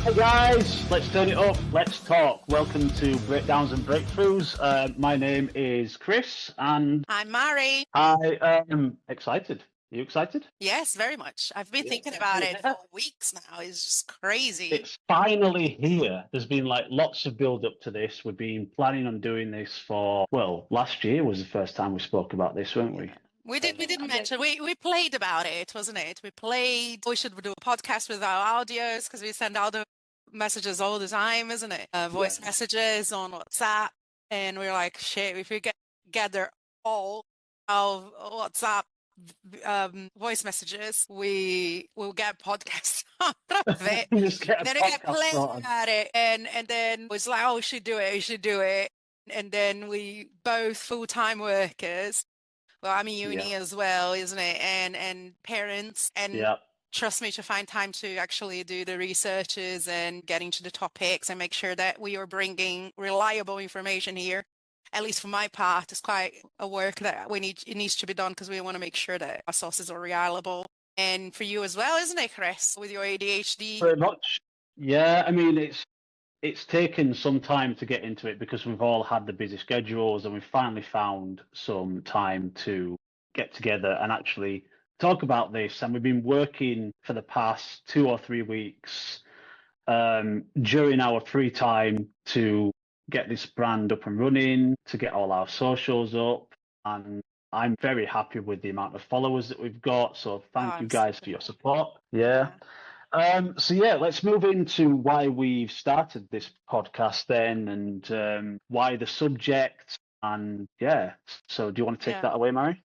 Hi guys, let's turn it up, let's talk. Welcome to Breakdowns and Breakthroughs. My name is Chris and I'm Mari. I am excited. Are you excited? Yes, very much. I've been thinking about it for weeks now. It's just crazy. It's finally here. There's been like lots of build up to this. We've been planning on doing this for, well, last year was the first time we spoke about this, weren't we? We did mention we played about it, wasn't it? We should do a podcast with our audios because we send audio messages all the time, isn't it? Voice messages on WhatsApp. And we're like, shit, if we gather all of WhatsApp voice messages, we will get podcasts out of it. Just get a Then we get podcast playing started. about it, and then it was like, oh, we should do it, we should do it. And then we both full-time workers. Well, I'm in uni as well, isn't it? And parents, and trust me, to find time to actually do the researches and get into the topics and make sure that we are bringing reliable information here. At least for my part, it's quite a work that it needs to be done because we want to make sure that our sources are reliable. And for you as well, isn't it, Chris, with your ADHD? Very much. Yeah, I mean, it's taken some time to get into it because we've all had the busy schedules and we've finally found some time to get together and actually talk about this. And we've been working for the past 2 or 3 weeks during our free time to get this brand up and running, to get all our socials up. And I'm very happy with the amount of followers that we've got. So thank you guys for your support. Yeah. So let's move into why we've started this podcast then, and why the subject, and so do you want to take that away, Mary?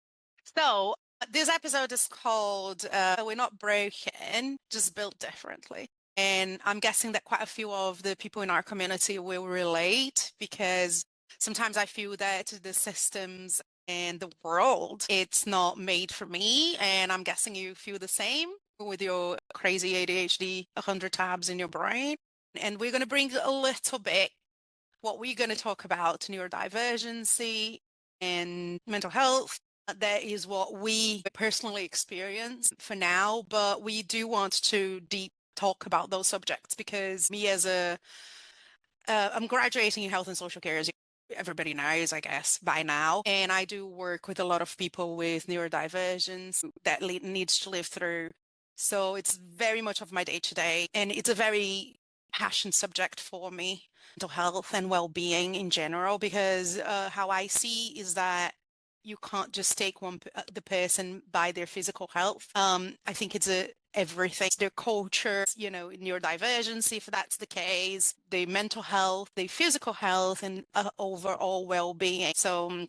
So this episode is called We're Not Broken, Just Built Differently. And I'm guessing that quite a few of the people in our community will relate, because sometimes I feel that the systems and the world, it's not made for me. And I'm guessing you feel the same with your crazy ADHD, 100 tabs in your brain. And we're going to bring a little bit what we're going to talk about: neurodivergency and mental health. That is what we personally experience for now, but we do want to deep talk about those subjects because me as I'm graduating in health and social care, as everybody knows, I guess, by now. And I do work with a lot of people with neurodivergence that needs to live through. So it's very much of my day to day. And it's a very passion subject for me, mental health and well-being in general, because how I see is that you can't just take the person by their physical health. I think it's everything, their culture, neurodivergency, if that's the case, the mental health, the physical health, and overall well-being. So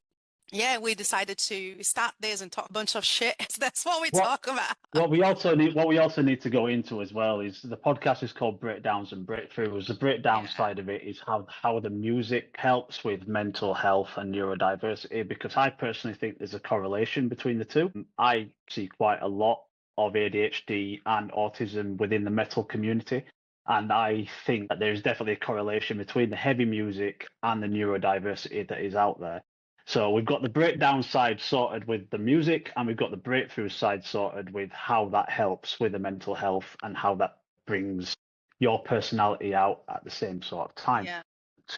we decided to start this and talk a bunch of shit. That's what we talk about. What we also need to go into as well is the podcast is called Breakdowns and Breakthroughs. The breakdown side of it is how the music helps with mental health and neurodiversity, because I personally think there's a correlation between the two. I see quite a lot of ADHD and autism within the metal community. And I think that there's definitely a correlation between the heavy music and the neurodiversity that is out there. So we've got the breakdown side sorted with the music, and we've got the breakthrough side sorted with how that helps with the mental health and how that brings your personality out at the same sort of time.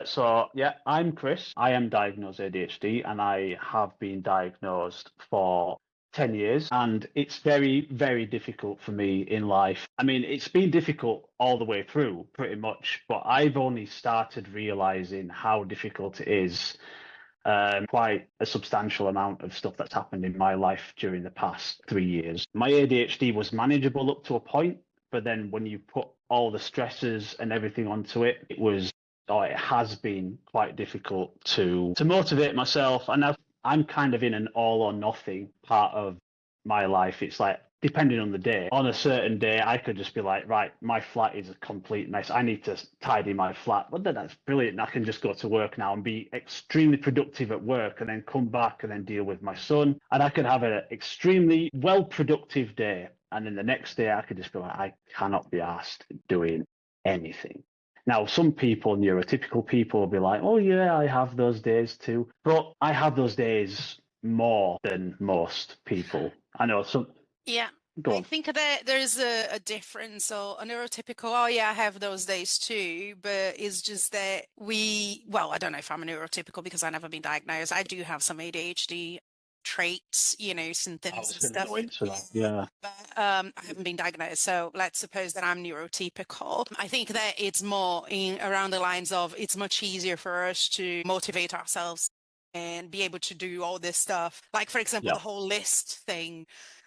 So I'm Chris. I am diagnosed ADHD, and I have been diagnosed for 10 years, and it's very, very difficult for me in life. I mean, it's been difficult all the way through pretty much, but I've only started realizing how difficult it is. Quite a substantial amount of stuff that's happened in my life during the past 3 years. My ADHD was manageable up to a point, but then when you put all the stresses and everything onto it, it has been quite difficult to motivate myself. And I'm kind of in an all or nothing part of my life. It's like, depending on the day, on a certain day, I could just be like, right, my flat is a complete mess. I need to tidy my flat. But then that's brilliant. I can just go to work now and be extremely productive at work, and then come back and then deal with my son. And I could have an extremely well-productive day. And then the next day I could just be like, I cannot be asked doing anything. Now, some people, neurotypical people, will be like, oh yeah, I have those days too. But I have those days more than most people. I know some. Yeah. Go I on. think that there's a difference. So a neurotypical, oh yeah, I have those days too, but it's just that well, I don't know if I'm a neurotypical because I've never been diagnosed. I do have some ADHD traits, I symptoms was and going to go stuff. into that. Yeah. But I haven't been diagnosed. So let's suppose that I'm neurotypical. I think that it's more in around the lines of it's much easier for us to motivate ourselves and be able to do all this stuff. Like, for example, Yeah. the whole list thing.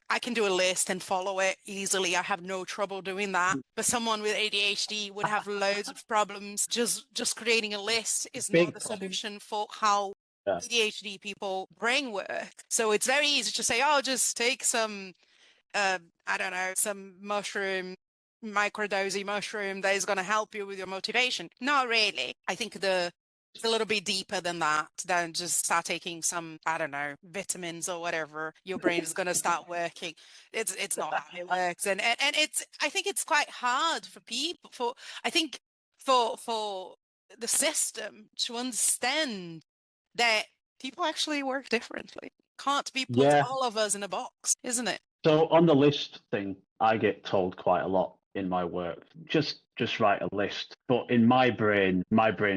I can do a list and follow it easily. I have no trouble doing that. But someone with ADHD would have loads of problems. Just creating a list is not Big the problem. solution for how Yeah. ADHD people brain work. So it's very easy to say, oh, just take some I don't know, some mushroom, microdosy mushroom that is going to help you with your motivation. Not really. I think it's a little bit deeper than just start taking some, I don't know, vitamins or whatever. Your brain is going to start working. It's not how it works. And it's, I think it's quite hard for people, I think for the system to understand that people actually work differently. Can't be put Yeah. all of us in a box, isn't it? So on the list thing, I get told quite a lot in my work. Just write a list. But in my brain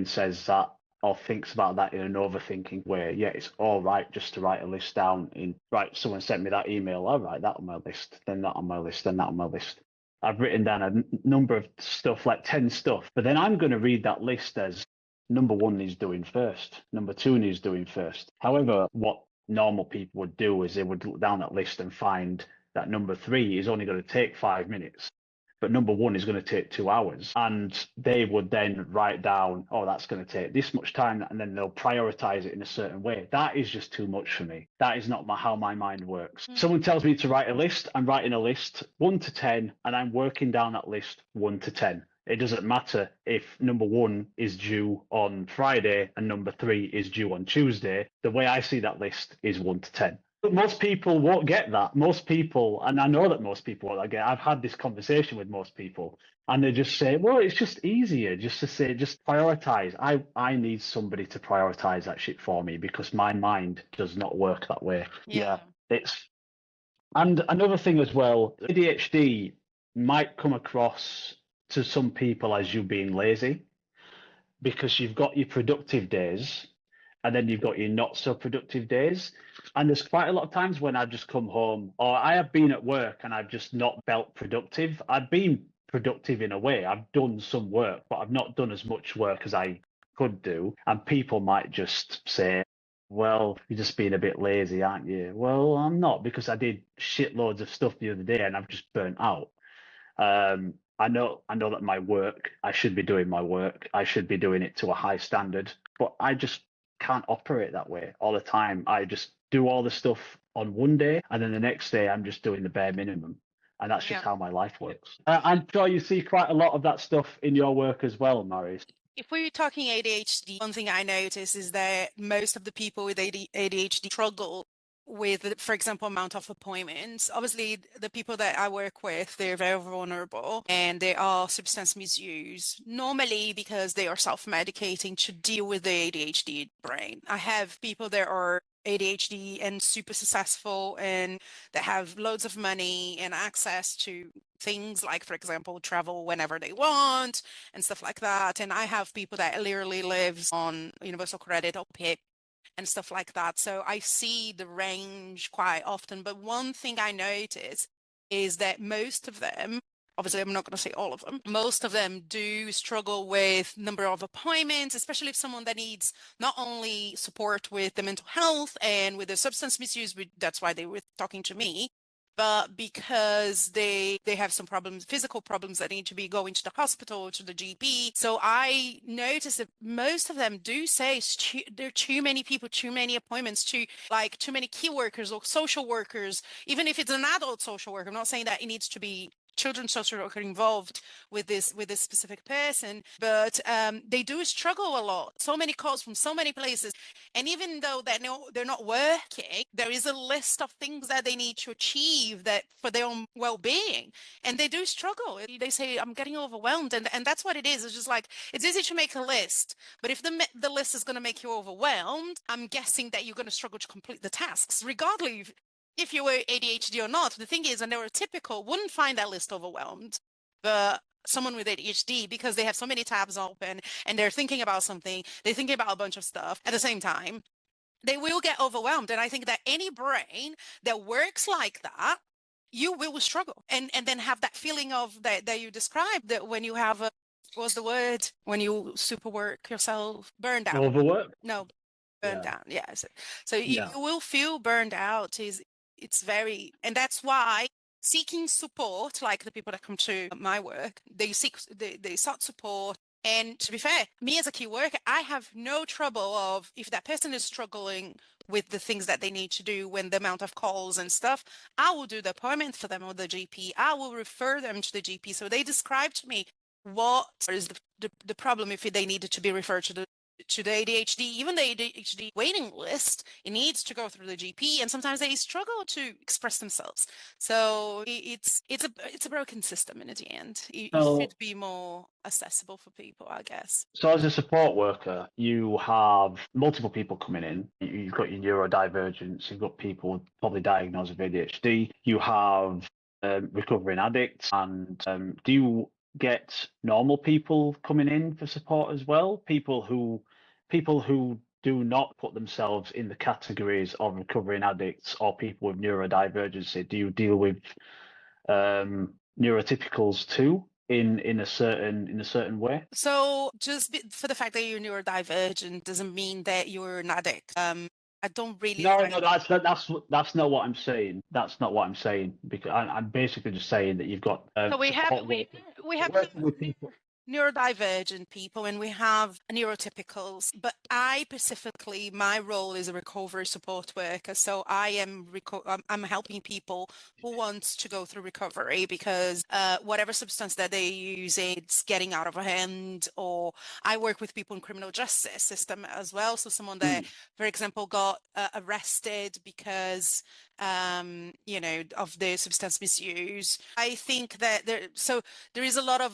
says that or thinks about that in an overthinking way. Yeah, it's all right just to write a list down in right, someone sent me that email, I'll write that on my list, then that on my list, then that on my list. I've written down a number of stuff, like 10 stuff, but then I'm going to read that list as number one needs doing first, number two needs doing first. However, what normal people would do is they would look down that list and find that number three is only going to take 5 minutes, but number one is going to take 2 hours. And they would then write down, oh, that's going to take this much time. And then they'll prioritize it in a certain way. That is just too much for me. That is not how my mind works. Someone tells me to write a list, I'm writing a list 1 to 10, and I'm working down that list 1 to 10. It doesn't matter if number one is due on Friday and number three is due on Tuesday. The way I see that list is 1 to 10. But most people won't get that. Most people, and I know that most people won't get. I've had this conversation with most people, and they just say, "Well, it's just easier just to say, just prioritize." I need somebody to prioritize that shit for me because my mind does not work that way. Yeah, it's and another thing as well. ADHD might come across to some people as you being lazy because you've got your productive days and then you've got your not so productive days. And there's quite a lot of times when I've just come home or I have been at work and I've just not felt productive. I've been productive in a way. I've done some work, but I've not done as much work as I could do. And people might just say, well, you're just being a bit lazy, aren't you? Well, I'm not because I did shitloads of stuff the other day and I've just burnt out. I know that my work, I should be doing my work. I should be doing it to a high standard, but I just can't operate that way all the time. I just do all the stuff on one day, and then the next day I'm just doing the bare minimum. And that's just how my life works. I'm sure you see quite a lot of that stuff in your work as well, Marius. If we're talking ADHD, one thing I notice is that most of the people with ADHD struggle with, for example, amount of appointments. Obviously, the people that I work with, they're very vulnerable and they are substance misuse, normally because they are self-medicating to deal with the ADHD brain. I have people that are ADHD and super successful and that have loads of money and access to things like, for example, travel whenever they want and stuff like that. And I have people that literally lives on universal credit or PIP and stuff like that. So I see the range quite often. But one thing I notice is that most of them, obviously I'm not going to say all of them, most of them do struggle with number of appointments, especially if someone that needs not only support with the mental health and with the substance misuse, that's why they were talking to me, but because they have some problems, physical problems that need to be going to the hospital or to the GP. So I notice that most of them do say there are too many people, too many appointments, too many key workers or social workers, even if it's an adult social worker. I'm not saying that it needs to be children's social worker involved with this specific person, but they do struggle a lot. So many calls from so many places, and even though they're not working, there is a list of things that they need to achieve that for their own well-being, and they do struggle. They say, "I'm getting overwhelmed," and that's what it is. It's just like it's easy to make a list, but if the list is going to make you overwhelmed, I'm guessing that you're going to struggle to complete the tasks, regardless if you were ADHD or not. The thing is, a neurotypical wouldn't find that list overwhelmed, but someone with ADHD, because they have so many tabs open and they're thinking about something, they're thinking about a bunch of stuff at the same time, they will get overwhelmed. And I think that any brain that works like that, you will struggle and then have that feeling of that you described, that when you have a, what's the word, when you superwork yourself, burned out. Overwork. No, burned Yeah. out. Yeah. So Yeah. you will feel burned out. It's very, and that's why seeking support, like the people that come to my work, they sought support. And to be fair, me as a key worker, I have no trouble of, if that person is struggling with the things that they need to do, when the amount of calls and stuff, I will do the appointment for them with the GP. I will refer them to the GP. So they describe to me what is the problem, if they needed to be referred to the ADHD, even the ADHD waiting list, it needs to go through the GP, and sometimes they struggle to express themselves. So it's a broken system, and at the end, it So, should be more accessible for people, I guess. so as a support worker, you have multiple people coming in. You've got your neurodivergence. You've got people probably diagnosed with ADHD. You have recovering addicts, and do you get normal people coming in for support as well? People who do not put themselves in the categories of recovering addicts or people with neurodivergency. Do you deal with neurotypicals too in a certain way? So just for the fact that you're neurodivergent doesn't mean that you're an addict. I don't really No, like. no, that's not what I'm saying. That's not what I'm saying, because I'm basically just saying that you've got So we have support we have working with people. neurodivergent people and we have neurotypicals, but I specifically, my role is a recovery support worker. So I am I'm helping people who want to go through recovery because whatever substance that they use, it's getting out of hand. Or I work with people in criminal justice system as well. So someone that, Mm, for example, got arrested because of the substance misuse. I think that there is a lot of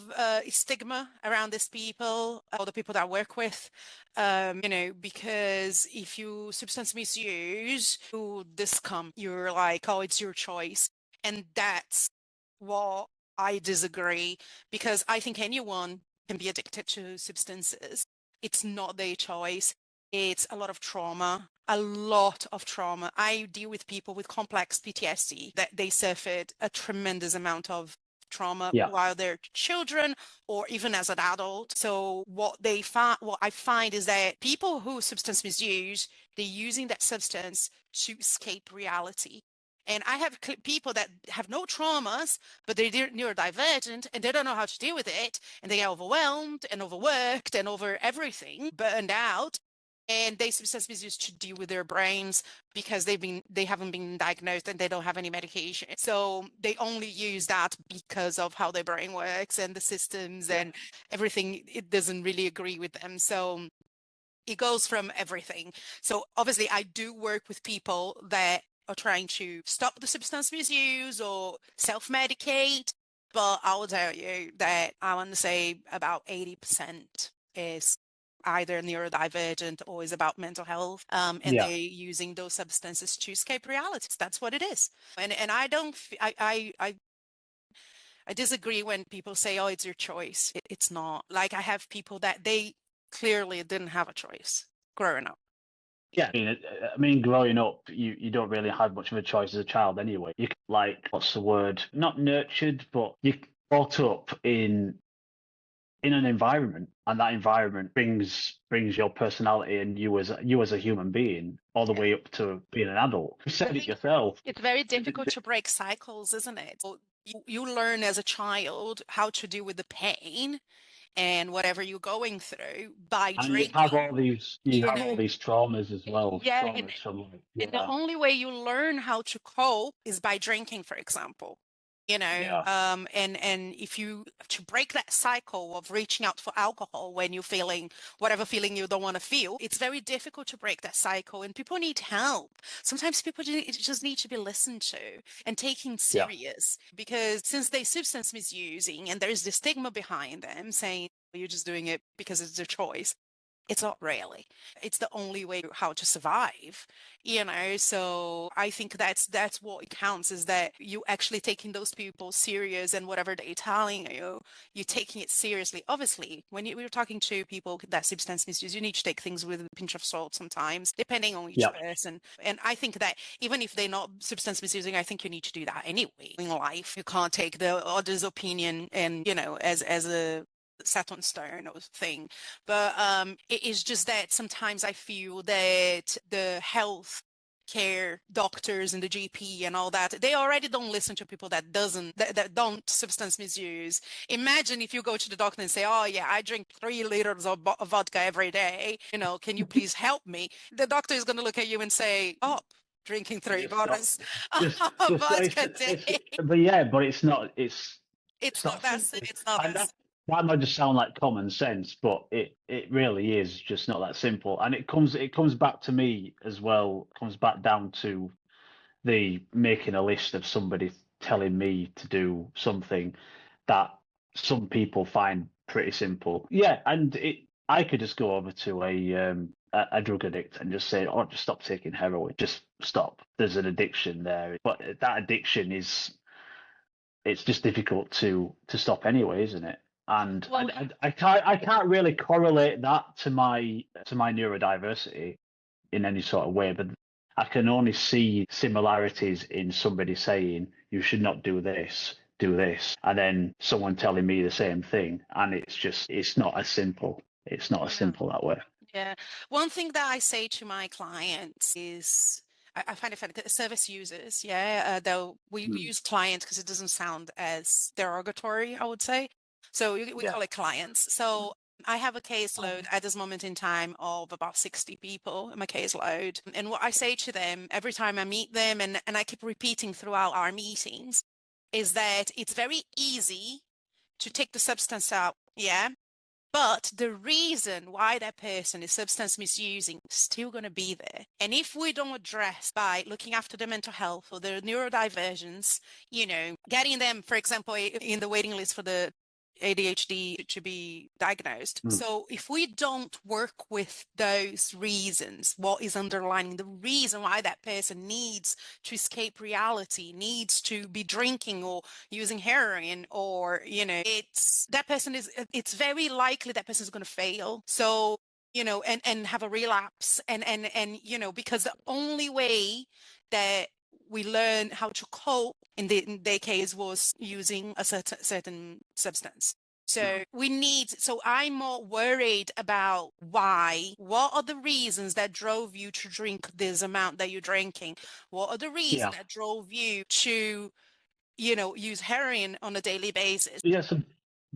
stigma around these people, or the people that I work with, because if you substance misuse, you discount, you're like, oh, it's your choice. And that's what I disagree, because I think anyone can be addicted to substances. It's not their choice. It's a lot of trauma, a lot of trauma. I deal with people with complex PTSD that they suffered a tremendous amount of trauma yeah, while they're children or even as an adult. So what I find is that people who substance misuse, they're using that substance to escape reality. And I have people that have no traumas, but they're neurodivergent and they don't know how to deal with it. And they are overwhelmed and overworked and over everything, burned out. And they substance misuse to deal with their brains because they haven't been diagnosed and they don't have any medication. So they only use that because of how their brain works and the systems yeah, and everything. It doesn't really agree with them. So it goes from everything. So obviously I do work with people that are trying to stop the substance misuse or self-medicate, but I will tell you that I want to say about 80% is either neurodivergent or is about mental health, and yeah. they're using those substances to escape reality. That's what it is. And I don't, I disagree when people say, "Oh, it's your choice." It's not. Like I have people that they clearly didn't have a choice growing up. Yeah, I mean, growing up, you don't really have much of a choice as a child anyway. You like, what's the word? Not nurtured, but you brought up in an environment, and that environment brings your personality and you as a human being all the Yeah. way up to being an adult. You I said it think yourself. it's very difficult to break cycles, isn't it? So you learn as a child how to deal with the pain and whatever you're going through by And you have drinking, all these you you have all know. these traumas as well. Yeah, Traumas from, like, and the yeah, only way you learn how to cope is by drinking, for example. yeah, And if you to break that cycle of reaching out for alcohol when you're feeling whatever feeling you don't want to feel, it's very difficult to break that cycle, and people need help. Sometimes people just need to be listened to and taken yeah, serious, because since they substance misusing and there is the stigma behind them saying you're just doing it because it's their choice, It's not really. It's the only way how to survive, So I think that's what counts, is that you actually taking those people serious, and whatever they're telling you, you're taking it seriously. Obviously, when we're talking to people that substance misuse, you need to take things with a pinch of salt sometimes, depending on each Yeah. person. And I think that even if they're not substance misusing, I think you need to do that anyway in life. You can't take the other's opinion and, as a set on stone or thing. But it is just that sometimes I feel that the health care doctors and the GP and all that, they already don't listen to people that don't substance misuse. Imagine if you go to the doctor and say, oh yeah, I drink 3 liters of vodka every day, can you please help me? The doctor is going to look at you and say, oh, drinking 3 Just stop. bottles Just, of just vodka a day. but it's not. It's Not not that simple. it's not And that that might just sound like common sense, but it really is just not that simple. And it comes back to me as well. Comes back down to the making a list of somebody telling me to do something that some people find pretty simple. Yeah, and I could just go over to a drug addict and just say, "Oh, just stop taking heroin. Just stop. There's an addiction there." But that addiction it's just difficult to stop anyway, isn't it? And well. I can't really correlate that to my neurodiversity in any sort of way, but I can only see similarities in somebody saying you should not do this, and then someone telling me the same thing, and it's not as simple. It's not as Yeah. simple that way. Yeah. One thing that I say to my clients is, I find it funny, service users, though we use clients because it doesn't sound as derogatory, I would say. So we Yeah. call it clients. So I have a caseload at this moment in time of about 60 people in my caseload. And what I say to them every time I meet them, and I keep repeating throughout our meetings, is that it's very easy to take the substance out. Yeah. But the reason why that person is substance misusing is still going to be there. And if we don't address by looking after their mental health or their neurodivergence, getting them, for example, in the waiting list for the ADHD to be diagnosed. So if we don't work with those reasons, what is underlying the reason why that person needs to escape reality, needs to be drinking or using heroin, or, it's very likely that person is going to fail. So, and have a relapse and, because the only way that we learn how to cope in their case was using a certain substance. So I'm more worried about what are the reasons that drove you to drink this amount that you're drinking? What are the reasons that drove you to, use heroin on a daily basis? Yeah. So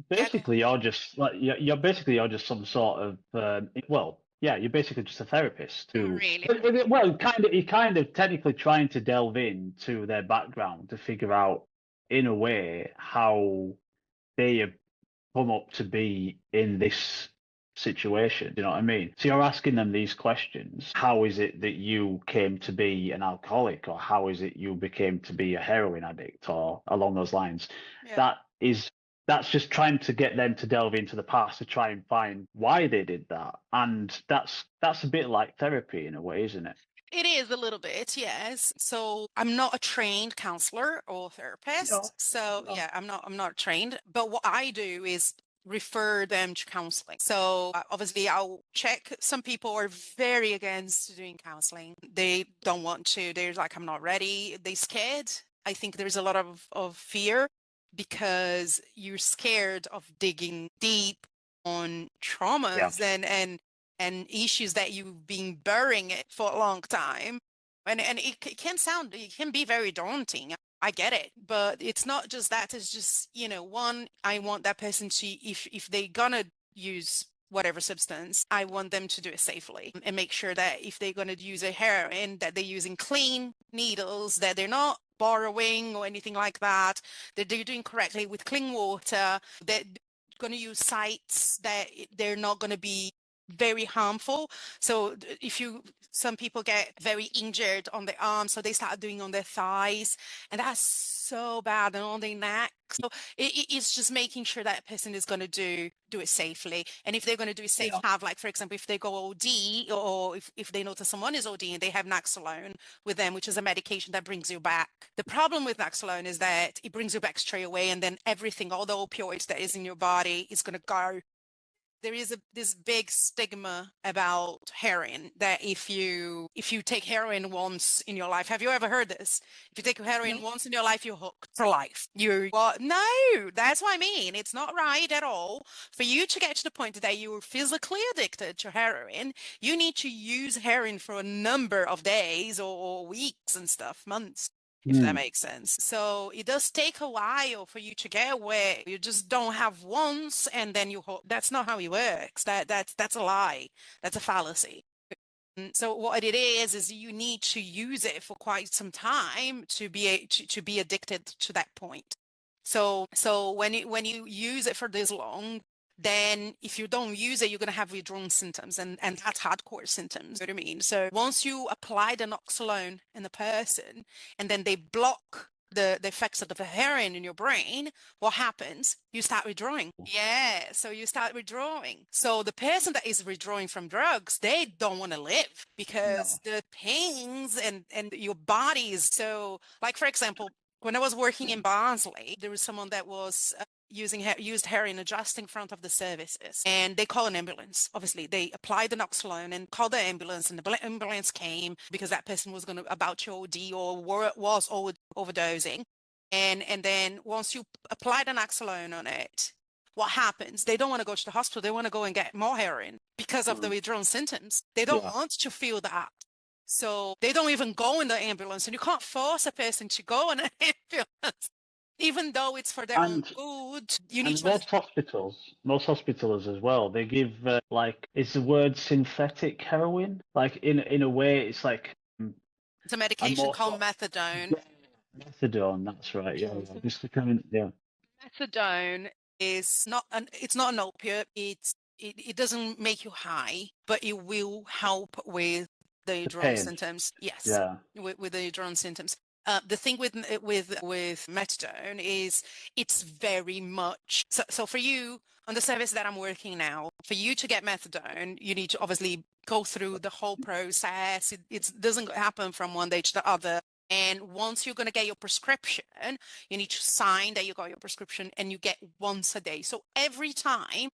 basically, you're just some sort of you're basically just a therapist who, Really? well, kind of technically trying to delve into their background to figure out, in a way, how they have come up to be in this situation. Do you know what I mean? So you're asking them these questions. How is it that you came to be an alcoholic, or how is it you became to be a heroin addict, or along those lines? Yeah. That's just trying to get them to delve into the past to try and find why they did that. And that's a bit like therapy in a way, isn't it? It is a little bit, yes. So I'm not a trained counselor or therapist. No. So No. yeah, I'm not trained. But what I do is refer them to counseling. So obviously I'll check. Some people are very against doing counseling. They don't want to. They're like, I'm not ready. They're scared. I think there's a lot of fear because you're scared of digging deep on Yeah. traumas and issues that you've been burying it for a long time. And it can be very daunting. I get it, but it's not just that. It's just, one, I want that person to, if they're gonna use whatever substance, I want them to do it safely and make sure that if they're going to use a heroin, that they're using clean needles, that they're not borrowing or anything like that, that they're doing correctly with clean water, that they're going to use sites that they're not going to be very harmful. So some people get very injured on their arms, so they start doing on their thighs, and that's so bad, and on their neck. So it's just making sure that person is going to do it safely. And if they're going to do it safe, have, like, for example, if they go OD, or if they notice someone is OD and they have Naxalone with them, which is a medication that brings you back. The problem with Naxalone is that it brings you back straight away, and then everything, all the opioids that is in your body is going to go. There is this big stigma about heroin, that if you take heroin once in your life, have you ever heard this? If you take heroin once in your life, you're hooked for life. No, that's what I mean. It's not right at all. For you to get to the point that you're physically addicted to heroin, you need to use heroin for a number of days or weeks and stuff, months, if that makes sense. So it does take a while for you to get away. You just don't have once and then you hope. That's not how it works. That's a lie. That's a fallacy. So what it is you need to use it for quite some time to be addicted to that point. So when you use it for this long, then if you don't use it, you're going to have withdrawal symptoms, and that's hardcore symptoms. You know what I mean? So once you apply the Naloxone in the person, and then they block the effects of the heroin in your brain, what happens? You start withdrawing. Yeah, so you start withdrawing. So the person that is withdrawing from drugs, they don't want to live, because the pains and your body is so, like, for example, when I was working in Barnsley, there was someone that was used heroin just in front of the services, and they call an ambulance. Obviously, they applied the Naloxone and called the ambulance, and the ambulance came because that person was about to OD or was overdosing. And then once you apply the Naloxone on it, what happens? They don't want to go to the hospital. They want to go and get more heroin because of the withdrawal symptoms. They don't want to feel that. So they don't even go in the ambulance, and you can't force a person to go in an ambulance. Even though it's for their own good, you need to. Most hospitals as well, they give is the word synthetic heroin? Like in a way, it's like it's a medication called methadone. Methadone, that's right. Yeah, just to Methadone is not it's not an opiate. It doesn't make you high, but it will help with the withdrawal symptoms. Yes, with the withdrawal symptoms. The thing with methadone is it's very much so for you on the service that I'm working now. For you to get methadone, you need to obviously go through the whole process. It doesn't happen from one day to the other. And once you're going to get your prescription, you need to sign that you got your prescription, and you get once a day. So every time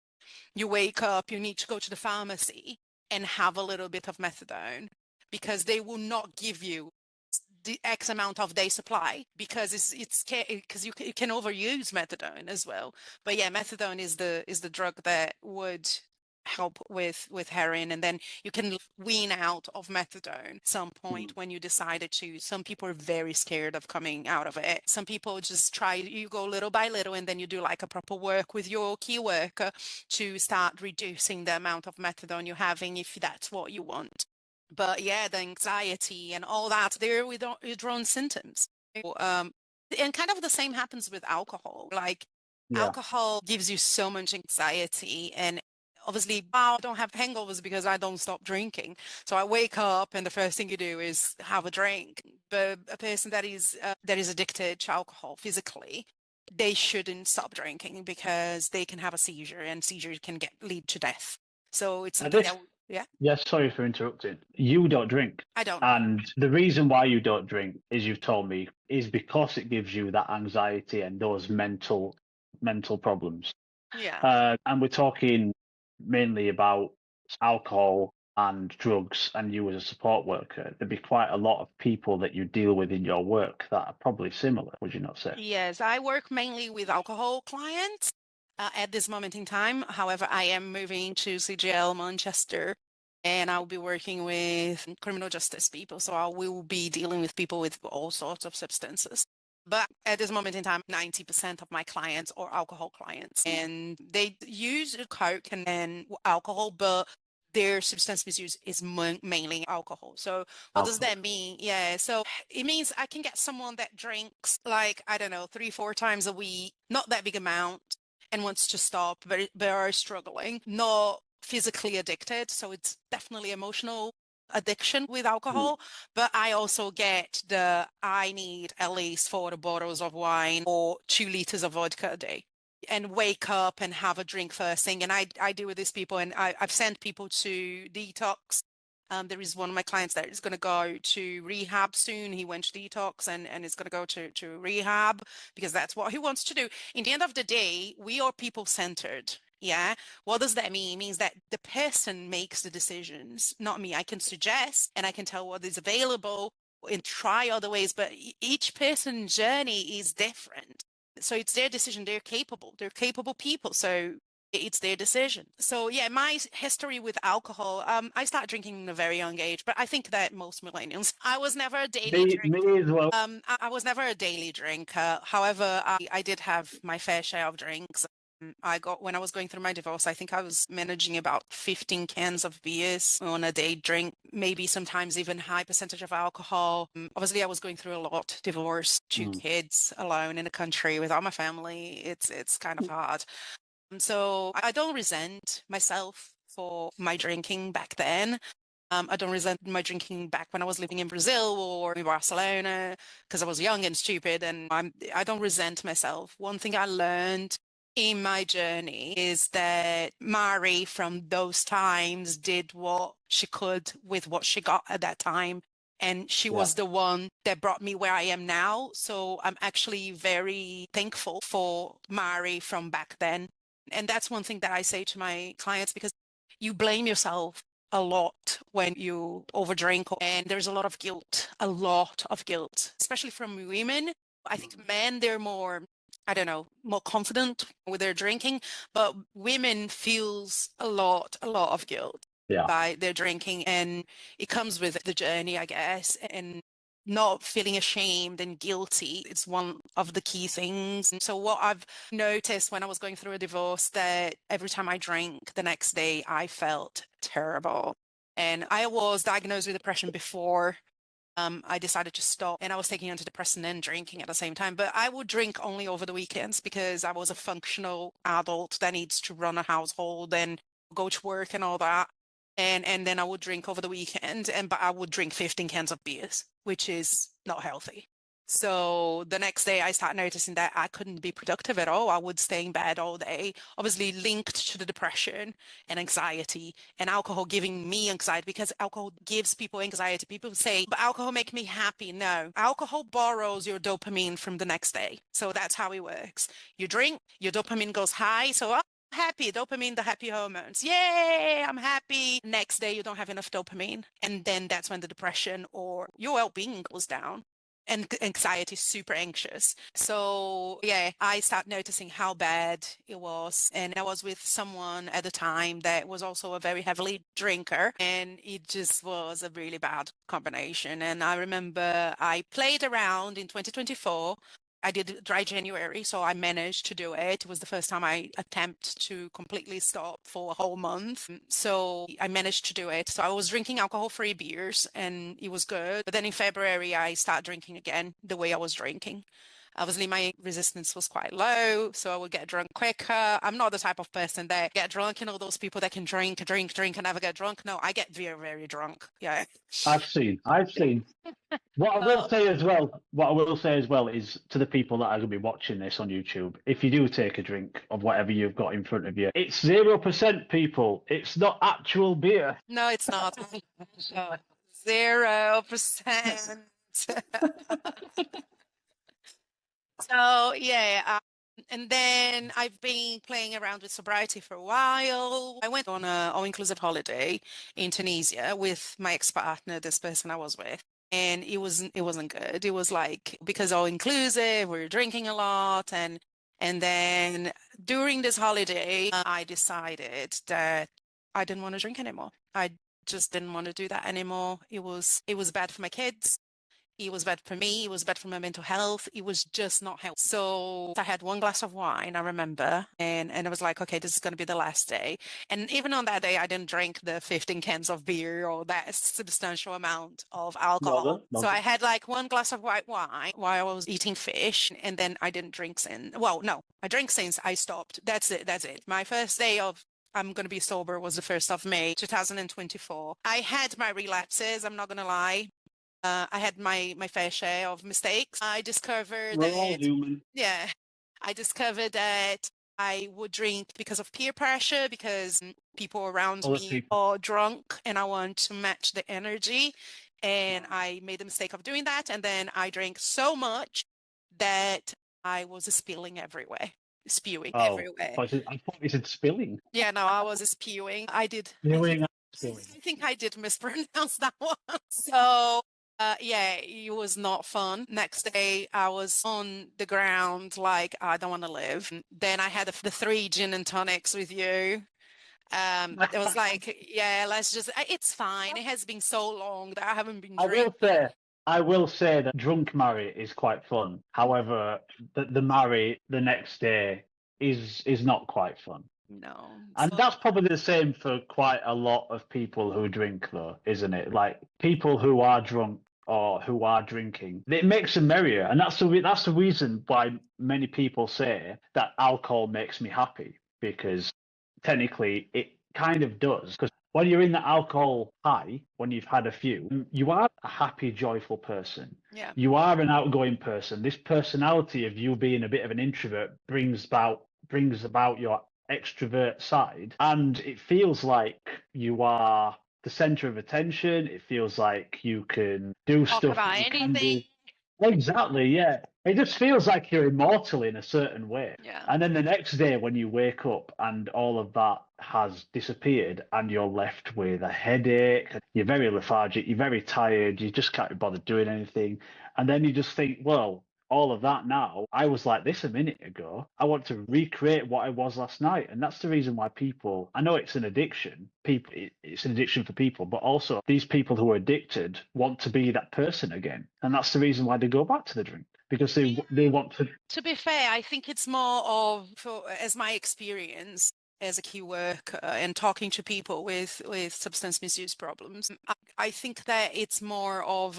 you wake up, you need to go to the pharmacy and have a little bit of methadone, because they will not give you the X amount of day supply, because because you can overuse methadone as well. But yeah, methadone is the drug that would help with heroin, and then you can wean out of methadone at some point when you decided to. Some people are very scared of coming out of it. Some people just try, you go little by little, and then you do like a proper work with your key worker to start reducing the amount of methadone you're having, if that's what you want. But yeah, the anxiety and all that, they're withdrawal symptoms. And kind of the same happens with alcohol. Like alcohol gives you so much anxiety, and obviously I don't have hangovers because I don't stop drinking. So I wake up and the first thing you do is have a drink. But a person that is addicted to alcohol physically, they shouldn't stop drinking, because they can have a seizure, and seizure can lead to death. So it's something that. Yeah. Yes, sorry for interrupting. You don't drink. I don't. And the reason why you don't drink, as you've told me, is because it gives you that anxiety and those mental problems. Yeah. And we're talking mainly about alcohol and drugs, and you as a support worker. There'd be quite a lot of people that you deal with in your work that are probably similar, would you not say? Yes, I work mainly with alcohol clients. At this moment in time. However, I am moving to CGL Manchester, and I'll be working with criminal justice people. So I will be dealing with people with all sorts of substances. But at this moment in time, 90% of my clients are alcohol clients, and they use Coke and then alcohol, but their substance misuse is mainly alcohol. So what does that mean? Yeah, so it means I can get someone that drinks, like, I don't know, 3-4 times a week, not that big amount, and wants to stop, but are struggling. Not physically addicted. So it's definitely emotional addiction with alcohol. But I also get I need at least 4 bottles of wine or 2 liters of vodka a day, and wake up and have a drink first thing. And I deal with these people, and I've sent people to detox. There is one of my clients that is going to go to rehab soon. He went to detox and is going to go to rehab because that's what he wants to do. In the end of the day, we are people centered. Yeah. What does that mean? It means that the person makes the decisions, not me. I can suggest and I can tell what is available and try other ways, but each person's journey is different. So it's their decision. They're capable people. So it's their decision. So yeah, my history with alcohol, I started drinking at a very young age, but I think that most millennials, I was never a daily drinker. Me as well. I was never a daily drinker. However, I did have my fair share of drinks. When I was going through my divorce, I think I was managing about 15 cans of beers on a day, drink, maybe sometimes even high percentage of alcohol. Obviously, I was going through a lot, divorce, 2 kids, alone in the country without my family. It's kind of hard. So I don't resent myself for my drinking back then. I don't resent my drinking back when I was living in Brazil or in Barcelona because I was young and stupid, and I don't resent myself. One thing I learned in my journey is that Mari from those times did what she could with what she got at that time. And she was the one that brought me where I am now. So I'm actually very thankful for Mari from back then. And that's one thing that I say to my clients, because you blame yourself a lot when you overdrink, and there's a lot of guilt, especially from women. I think men, they're more, I don't know, more confident with their drinking, but women feels a lot of guilt by their drinking, and it comes with the journey, I guess, and not feeling ashamed and guilty. It's one of the key things. And so what I've noticed when I was going through a divorce, that every time I drank the next day, I felt terrible. And I was diagnosed with depression before I decided to stop, and I was taking antidepressant and drinking at the same time. But I would drink only over the weekends because I was a functional adult that needs to run a household and go to work and all that. And then I would drink over the weekend, but I would drink 15 cans of beers, which is not healthy. So the next day I started noticing that I couldn't be productive at all. I would stay in bed all day, obviously linked to the depression and anxiety, and alcohol giving me anxiety, because alcohol gives people anxiety. People say, but alcohol make me happy. No, alcohol borrows your dopamine from the next day. So that's how it works. You drink, your dopamine goes high. So happy, dopamine, the happy hormones. Yay, I'm happy. Next day, you don't have enough dopamine. And then that's when the depression or your well-being goes down. And anxiety, super anxious. So yeah, I started noticing how bad it was. And I was with someone at the time that was also a very heavily drinker. And it just was a really bad combination. And I remember I played around in 2024. I did dry January, so I managed to do it. It was the first time I attempted to completely stop for a whole month. So I managed to do it. So I was drinking alcohol-free beers and it was good. But then in February, I started drinking again the way I was drinking. Obviously, my resistance was quite low, so I would get drunk quicker. I'm not the type of person that get drunk, those people that can drink and never get drunk. No, I get very, very drunk. Yeah. I've seen. What I will say as well is to the people that are going to be watching this on YouTube, if you do take a drink of whatever you've got in front of you, it's 0%, people. It's not actual beer. No, it's not. 0%. So yeah, and then I've been playing around with sobriety for a while. I went on an all-inclusive holiday in Tunisia with my ex-partner, this person I was with. And it wasn't good. It was like, because all-inclusive, we were drinking a lot. And then during this holiday, I decided that I didn't want to drink anymore. I just didn't want to do that anymore. It was bad for my kids. It was bad for me. It was bad for my mental health. It was just not healthy. So I had 1 glass of wine, I remember, and I was like, okay, this is going to be the last day. And even on that day, I didn't drink the 15 cans of beer or that substantial amount of alcohol. So I had like 1 glass of white wine while I was eating fish, and then I didn't drink since. Well, no, I drank since I stopped. That's it. My first day of I'm going to be sober was the 1st of May, 2024. I had my relapses, I'm not going to lie. I had my fair share of mistakes. I discovered We're all that, human. yeah, I discovered that I would drink because of peer pressure, because people around Other me people. are drunk and I want to match the energy. And I made the mistake of doing that. And then I drank so much that I was spilling everywhere, spewing Oh, everywhere. I thought you said spilling. Yeah, no, I was spewing. I did. Spewing and spilling. I think I did mispronounce that one. So, yeah, it was not fun. Next day, I was on the ground like, I don't want to live. Then I had the 3 gin and tonics with you. It was like, yeah, let's just, it's fine. It has been so long that I haven't been I will drinking. say, I will say that drunk marry is quite fun. However, the marry the next day is not quite fun. No. And So, that's probably the same for quite a lot of people who drink, though, isn't it? Like people who are drunk or who are drinking, it makes them merrier, and that's the reason why many people say that alcohol makes me happy, because technically it kind of does. Because when you're in the alcohol high, when you've had a few, you are a happy, joyful person. yeah. You are an outgoing person. This personality of you being a bit of an introvert brings about your extrovert side, and it feels like you are the center of attention. It feels like you can do Talk stuff that about you can anything. do. Exactly, yeah. It just feels like you're immortal in a certain way. Yeah. And then the next day when you wake up and all of that has disappeared and you're left with a headache, you're very lethargic, you're very tired, you just can't be bothered doing anything. And then you just think, well, all of that now, I was like this a minute ago. I want to recreate what I was last night. And that's the reason why people, I know it's an addiction. It's an addiction for people, but also these people who are addicted want to be that person again. And that's the reason why they go back to the drink, because they want to. To be fair, I think it's more of, as my experience as a key worker and talking to people with substance misuse problems, I think that it's more of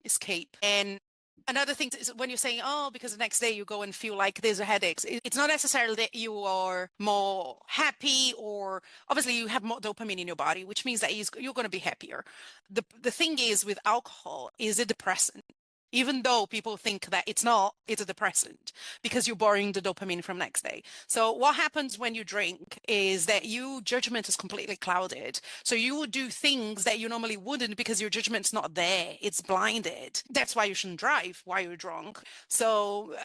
escape. And another thing is when you're saying, oh, because the next day you go and feel like there's a headache, it's not necessarily that you are more happy, or obviously you have more dopamine in your body, which means that you're going to be happier. The thing is with alcohol is a depressant. Even though people think that it's not, it's a depressant because you're borrowing the dopamine from next day. So what happens when you drink is that your judgment is completely clouded. So you would do things that you normally wouldn't because your judgment's not there. It's blinded. That's why you shouldn't drive while you're drunk. So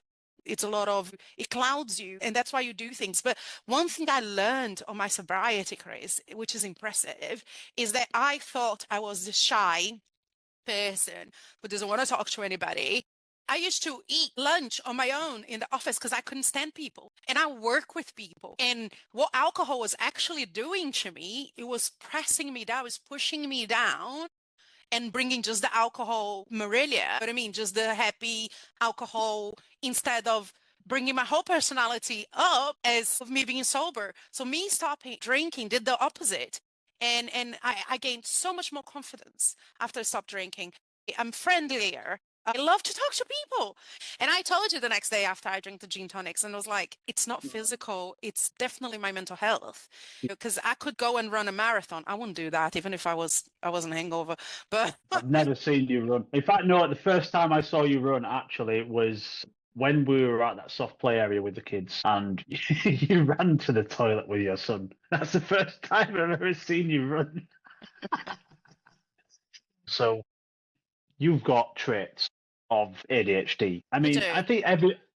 it's a lot of, it clouds you, and that's why you do things. But one thing I learned on my sobriety, Chris, which is impressive, is that I thought I was the shy person who doesn't want to talk to anybody. I used to eat lunch on my own in the office because I couldn't stand people. And I work with people. And what alcohol was actually doing to me, it was pressing me down, it was pushing me down and bringing just the alcohol Marilia. What I mean, just the happy alcohol instead of bringing my whole personality up as of me being sober. So me stopping drinking did the opposite. And I gained so much more confidence after I stopped drinking. I'm friendlier. I love to talk to people. And I told you the next day after I drank the gin tonics, and I was like, it's not physical. It's definitely my mental health. Because I could go and run a marathon. I wouldn't do that, even if I wasn't hangover. But I've never seen you run. In fact, no, the first time I saw you run actually was when we were at that soft play area with the kids, and you ran to the toilet with your son. That's the first time I've ever seen you run. So you've got traits of ADHD. I I mean, do.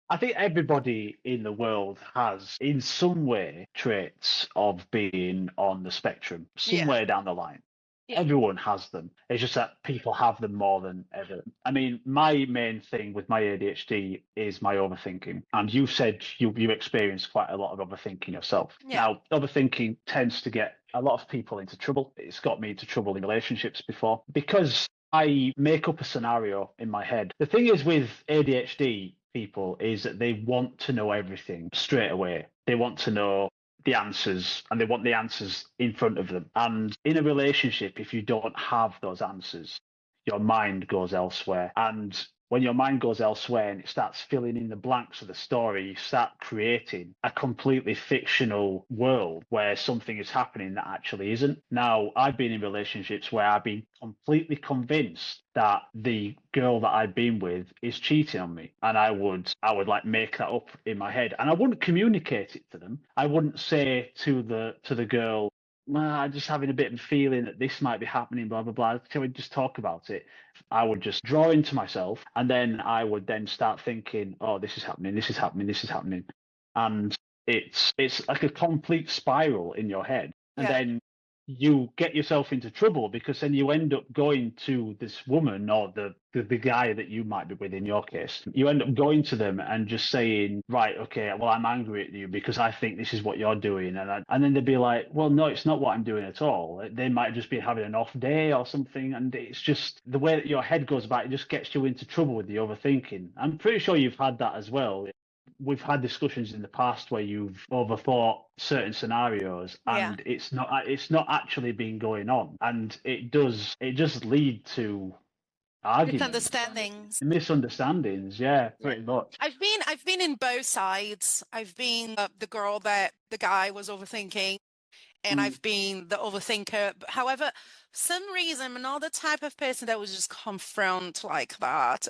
I think everybody in the world has, in some way, traits of being on the spectrum, Yeah. somewhere down the line. Yeah. Everyone has them. It's just that people have them more than ever. I mean, my main thing with my ADHD is my overthinking. And you said you experience quite a lot of overthinking yourself. Yeah. Now, overthinking tends to get a lot of people into trouble. It's got me into trouble in relationships before because I make up a scenario in my head. The thing is with ADHD people is that they want to know everything straight away. They want to know the answers, and they want the answers in front of them. And in a relationship, if you don't have those answers, your mind goes elsewhere. And when your mind goes elsewhere and it starts filling in the blanks of the story, you start creating a completely fictional world where something is happening that actually isn't. Now, I've been in relationships where I've been completely convinced that the girl that I've been with is cheating on me. And I would like make that up in my head. And I wouldn't communicate it to them. I wouldn't say to the girl, I'm just having a bit of a feeling that this might be happening, blah, blah, blah. Can we just talk about it? I would just draw into myself, and then I would then start thinking, oh, this is happening, this is happening, this is happening. And it's like a complete spiral in your head. And then you get yourself into trouble because then you end up going to this woman or the guy that you might be with in your case. You end up going to them and just saying, right, okay, well, I'm angry at you because I think this is what you're doing. And then they'd be like, well, no, it's not what I'm doing at all. They might just be having an off day or something. And it's just the way that your head goes about it just gets you into trouble with the overthinking. I'm pretty sure you've had that as well. We've had discussions in the past where you've overthought certain scenarios and it's not actually been going on, and it just lead to arguments, misunderstandings. Yeah, pretty much. I've been in both sides. I've been the girl that the guy was overthinking, and I've been the overthinker. However, for some reason, I'm not the type of person that would just confront like that.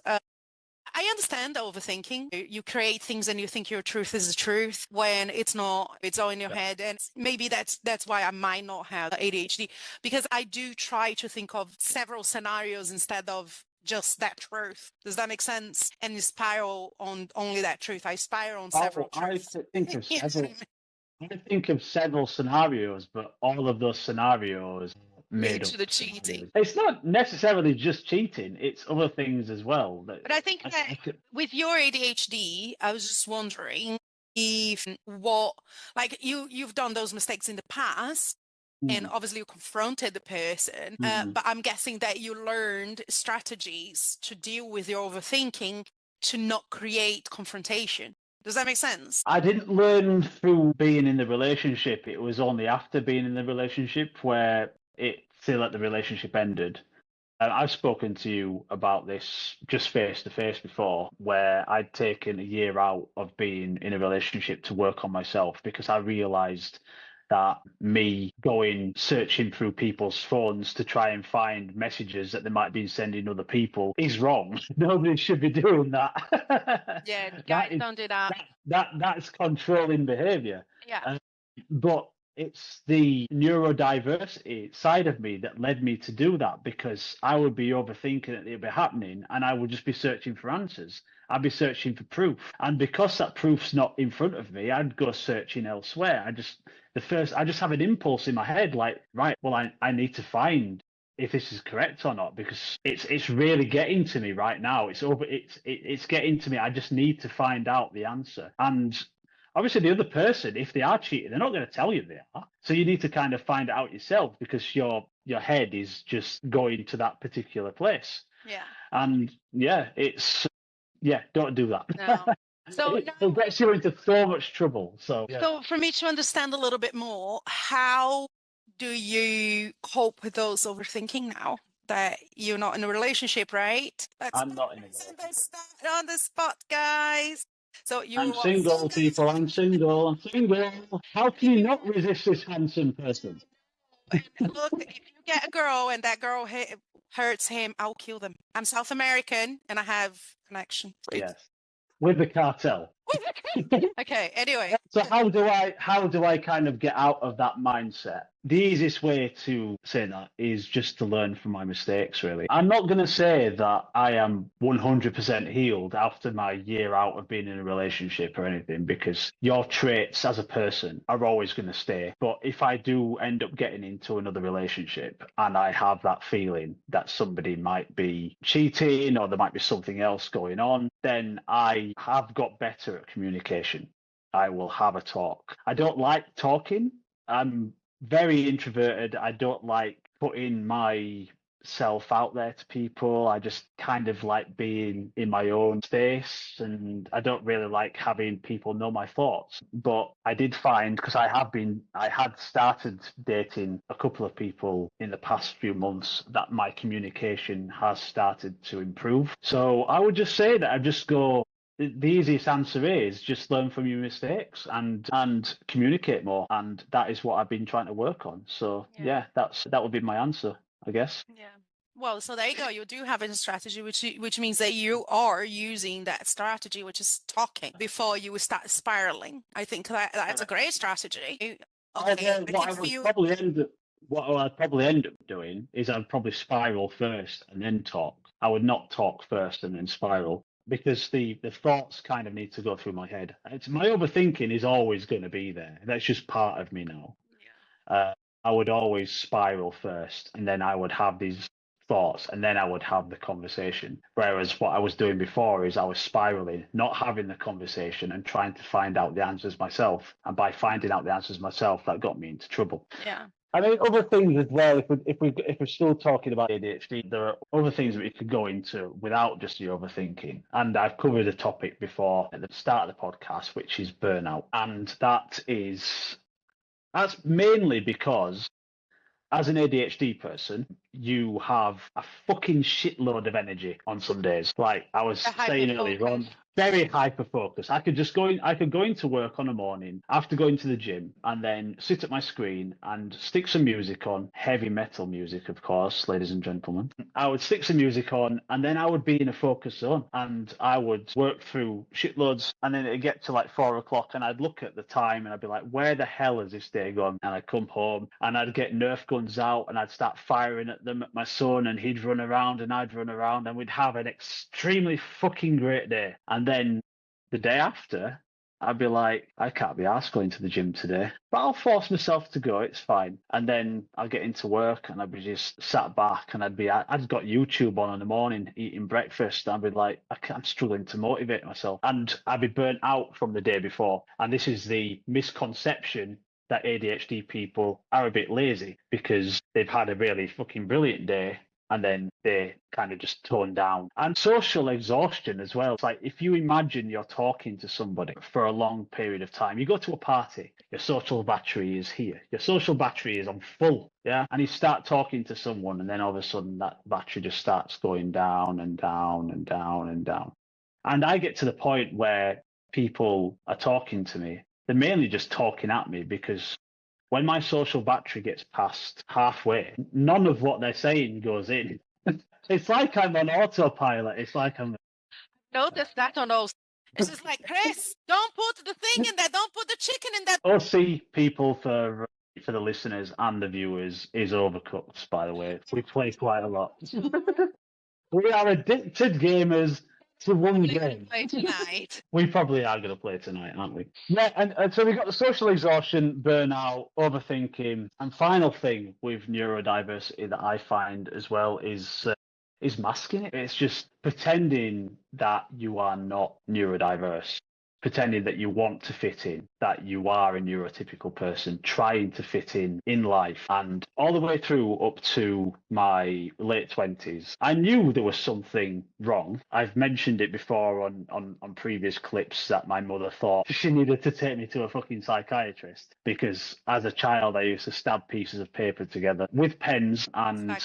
I understand overthinking. You create things and you think your truth is the truth when it's not. It's all in your head. And maybe that's why I might not have ADHD, because I do try to think of several scenarios instead of just that truth. Does that make sense? And you spiral on only that truth. I spiral on several truths. I think of several scenarios, but all of those scenarios made to the cheating. It's not necessarily just cheating, it's other things as well. But I think that with your ADHD, I was just wondering if you've done those mistakes in the past, and obviously you confronted the person, but I'm guessing that you learned strategies to deal with your overthinking to not create confrontation. Does that make sense? I didn't learn through being in the relationship. It was only after being in the relationship where it feel like the relationship ended. And I've spoken to you about this just face to face before, where I'd taken a year out of being in a relationship to work on myself because I realized that me going searching through people's phones to try and find messages that they might be sending other people is wrong. Nobody should be doing that. Yeah, guys don't do that. That's controlling behavior. Yeah. But it's the neurodiversity side of me that led me to do that, because I would be overthinking that it would be happening and I would just be searching for answers. I'd be searching for proof. And because that proof's not in front of me, I'd go searching elsewhere. I just have an impulse in my head like, right, well, I need to find if this is correct or not, because it's really getting to me right now. It's getting to me. I just need to find out the answer. And obviously, the other person, if they are cheating, they're not going to tell you they are. So you need to kind of find it out yourself, because your head is just going to that particular place. Yeah. And don't do that. No. So it gets you into so much trouble. So for me to understand a little bit more, how do you cope with those overthinking now that you're not in a relationship, right? I'm not in a relationship. On the spot, guys. So I'm single, people. I'm single. How can you not resist this handsome person? Look, if you get a girl and that girl hurts him, I'll kill them. I'm South American and I have connection. Yes, with the cartel. Okay. Anyway. So how do I kind of get out of that mindset? The easiest way to say that is just to learn from my mistakes, really. I'm not going to say that I am 100% healed after my year out of being in a relationship or anything, because your traits as a person are always going to stay. But if I do end up getting into another relationship and I have that feeling that somebody might be cheating or there might be something else going on, then I have got better at communication. I will have a talk. I don't like talking. I'm very introverted. I don't like putting my self out there to people. I just kind of like being in my own space, and I don't really like having people know my thoughts. But I did find, because I had started dating a couple of people in the past few months, that my communication has started to improve. So I would just say that I just go, the easiest answer is just learn from your mistakes and communicate more, and that is what I've been trying to work on. So yeah, that would be my answer, I guess. Yeah. Well, so there you go. You do have a strategy, which means that you are using that strategy, which is talking, before you start spiraling. I think that's a great strategy. Okay, I think for you. What I'd probably end up doing is I'd probably spiral first and then talk. I would not talk first and then spiral, because the thoughts kind of need to go through my head. My overthinking is always going to be there. That's just part of me now. I would always spiral first, and then I would have these thoughts, and then I would have the conversation. Whereas what I was doing before is I was spiraling, not having the conversation and trying to find out the answers myself. And by finding out the answers myself, that got me into trouble. Yeah. I mean, other things as well. If we're still talking about ADHD, there are other things that we could go into without just the overthinking. And I've covered a topic before at the start of the podcast, which is burnout, and that's mainly because, as an ADHD person, you have a fucking shitload of energy on some days. Like I was saying earlier on, very hyper focus. I could go into work on a morning after going to the gym, and then sit at my screen and stick some music on, heavy metal music, of course, ladies and gentlemen. I would stick some music on, and then I would be in a focus zone, and I would work through shitloads, and then it'd get to like 4 o'clock, and I'd look at the time and I'd be like, where the hell has this day gone? And I'd come home and I'd get Nerf guns out and I'd start firing at them at my son, and he'd run around and I'd run around, and we'd have an extremely fucking great day. And then the day after, I'd be like, I can't be arsed going to the gym today, but I'll force myself to go. It's fine. And then I'll get into work and I'd be just sat back, and I'd got YouTube on in the morning eating breakfast. I'd be like, I'm struggling to motivate myself, and I'd be burnt out from the day before. And this is the misconception that ADHD people are a bit lazy because they've had a really fucking brilliant day, and then they kind of just tone down. And social exhaustion as well. It's like, if you imagine you're talking to somebody for a long period of time, you go to a party, your social battery is here. Your social battery is on full, yeah? And you start talking to someone, and then all of a sudden that battery just starts going down and down and down and down. And I get to the point where people are talking to me, they're mainly just talking at me, because when my social battery gets past halfway, none of what they're saying goes in. It's like I'm on autopilot. It's like I'm... Notice that on all. It's just like, Chris, don't put the thing in there. Don't put the chicken in there. OC people, for the listeners and the viewers, is Overcooked, by the way. We play quite a lot. We are addicted gamers to one game. Play tonight. We probably are going to play tonight, aren't we? Yeah, and so we've got the social exhaustion, burnout, overthinking, and final thing with neurodiversity that I find as well is masking it. It's just pretending that you are not neurodiverse, pretending that you want to fit in, that you are a neurotypical person, trying to fit in life. And all the way through up to my late 20s, I knew there was something wrong. I've mentioned it before on previous clips that my mother thought she needed to take me to a fucking psychiatrist, because as a child I used to stab pieces of paper together with pens, and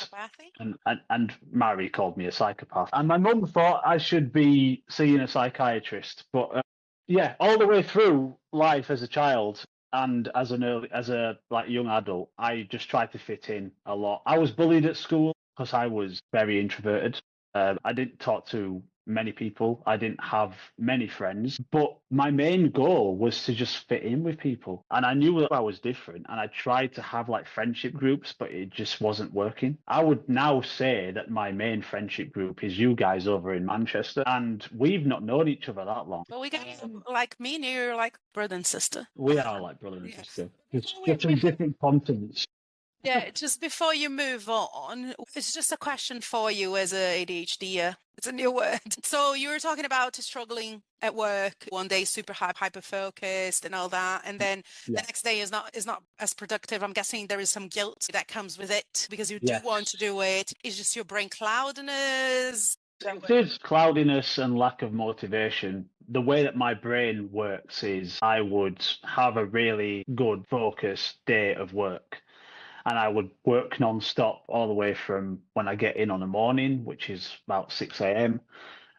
Mary called me a psychopath. And my mum thought I should be seeing a psychiatrist, but yeah, all the way through life as a child and as a young adult, I just tried to fit in a lot. I was bullied at school because I was very introverted. I didn't talk to many people. I didn't have many friends, but my main goal was to just fit in with people. And I knew that I was different, and I tried to have like friendship groups, but it just wasn't working. I would now say that my main friendship group is you guys over in Manchester, and we've not known each other that long. But we got, like me and you're like brother and sister. We are like brother and sister. Just from different continents. Yeah, just before you move on, it's just a question for you as a ADHD. It's a new word. So you were talking about struggling at work, one day super hyper focused and all that, and then the Yeah. next day is not as productive. I'm guessing there is some guilt that comes with it because you do want to Yes. do it. It's just your brain cloudiness. It is cloudiness and lack of motivation. The way that my brain works is I would have a really good focused day of work, and I would work non-stop all the way from when I get in on the morning, which is about 6 a.m.,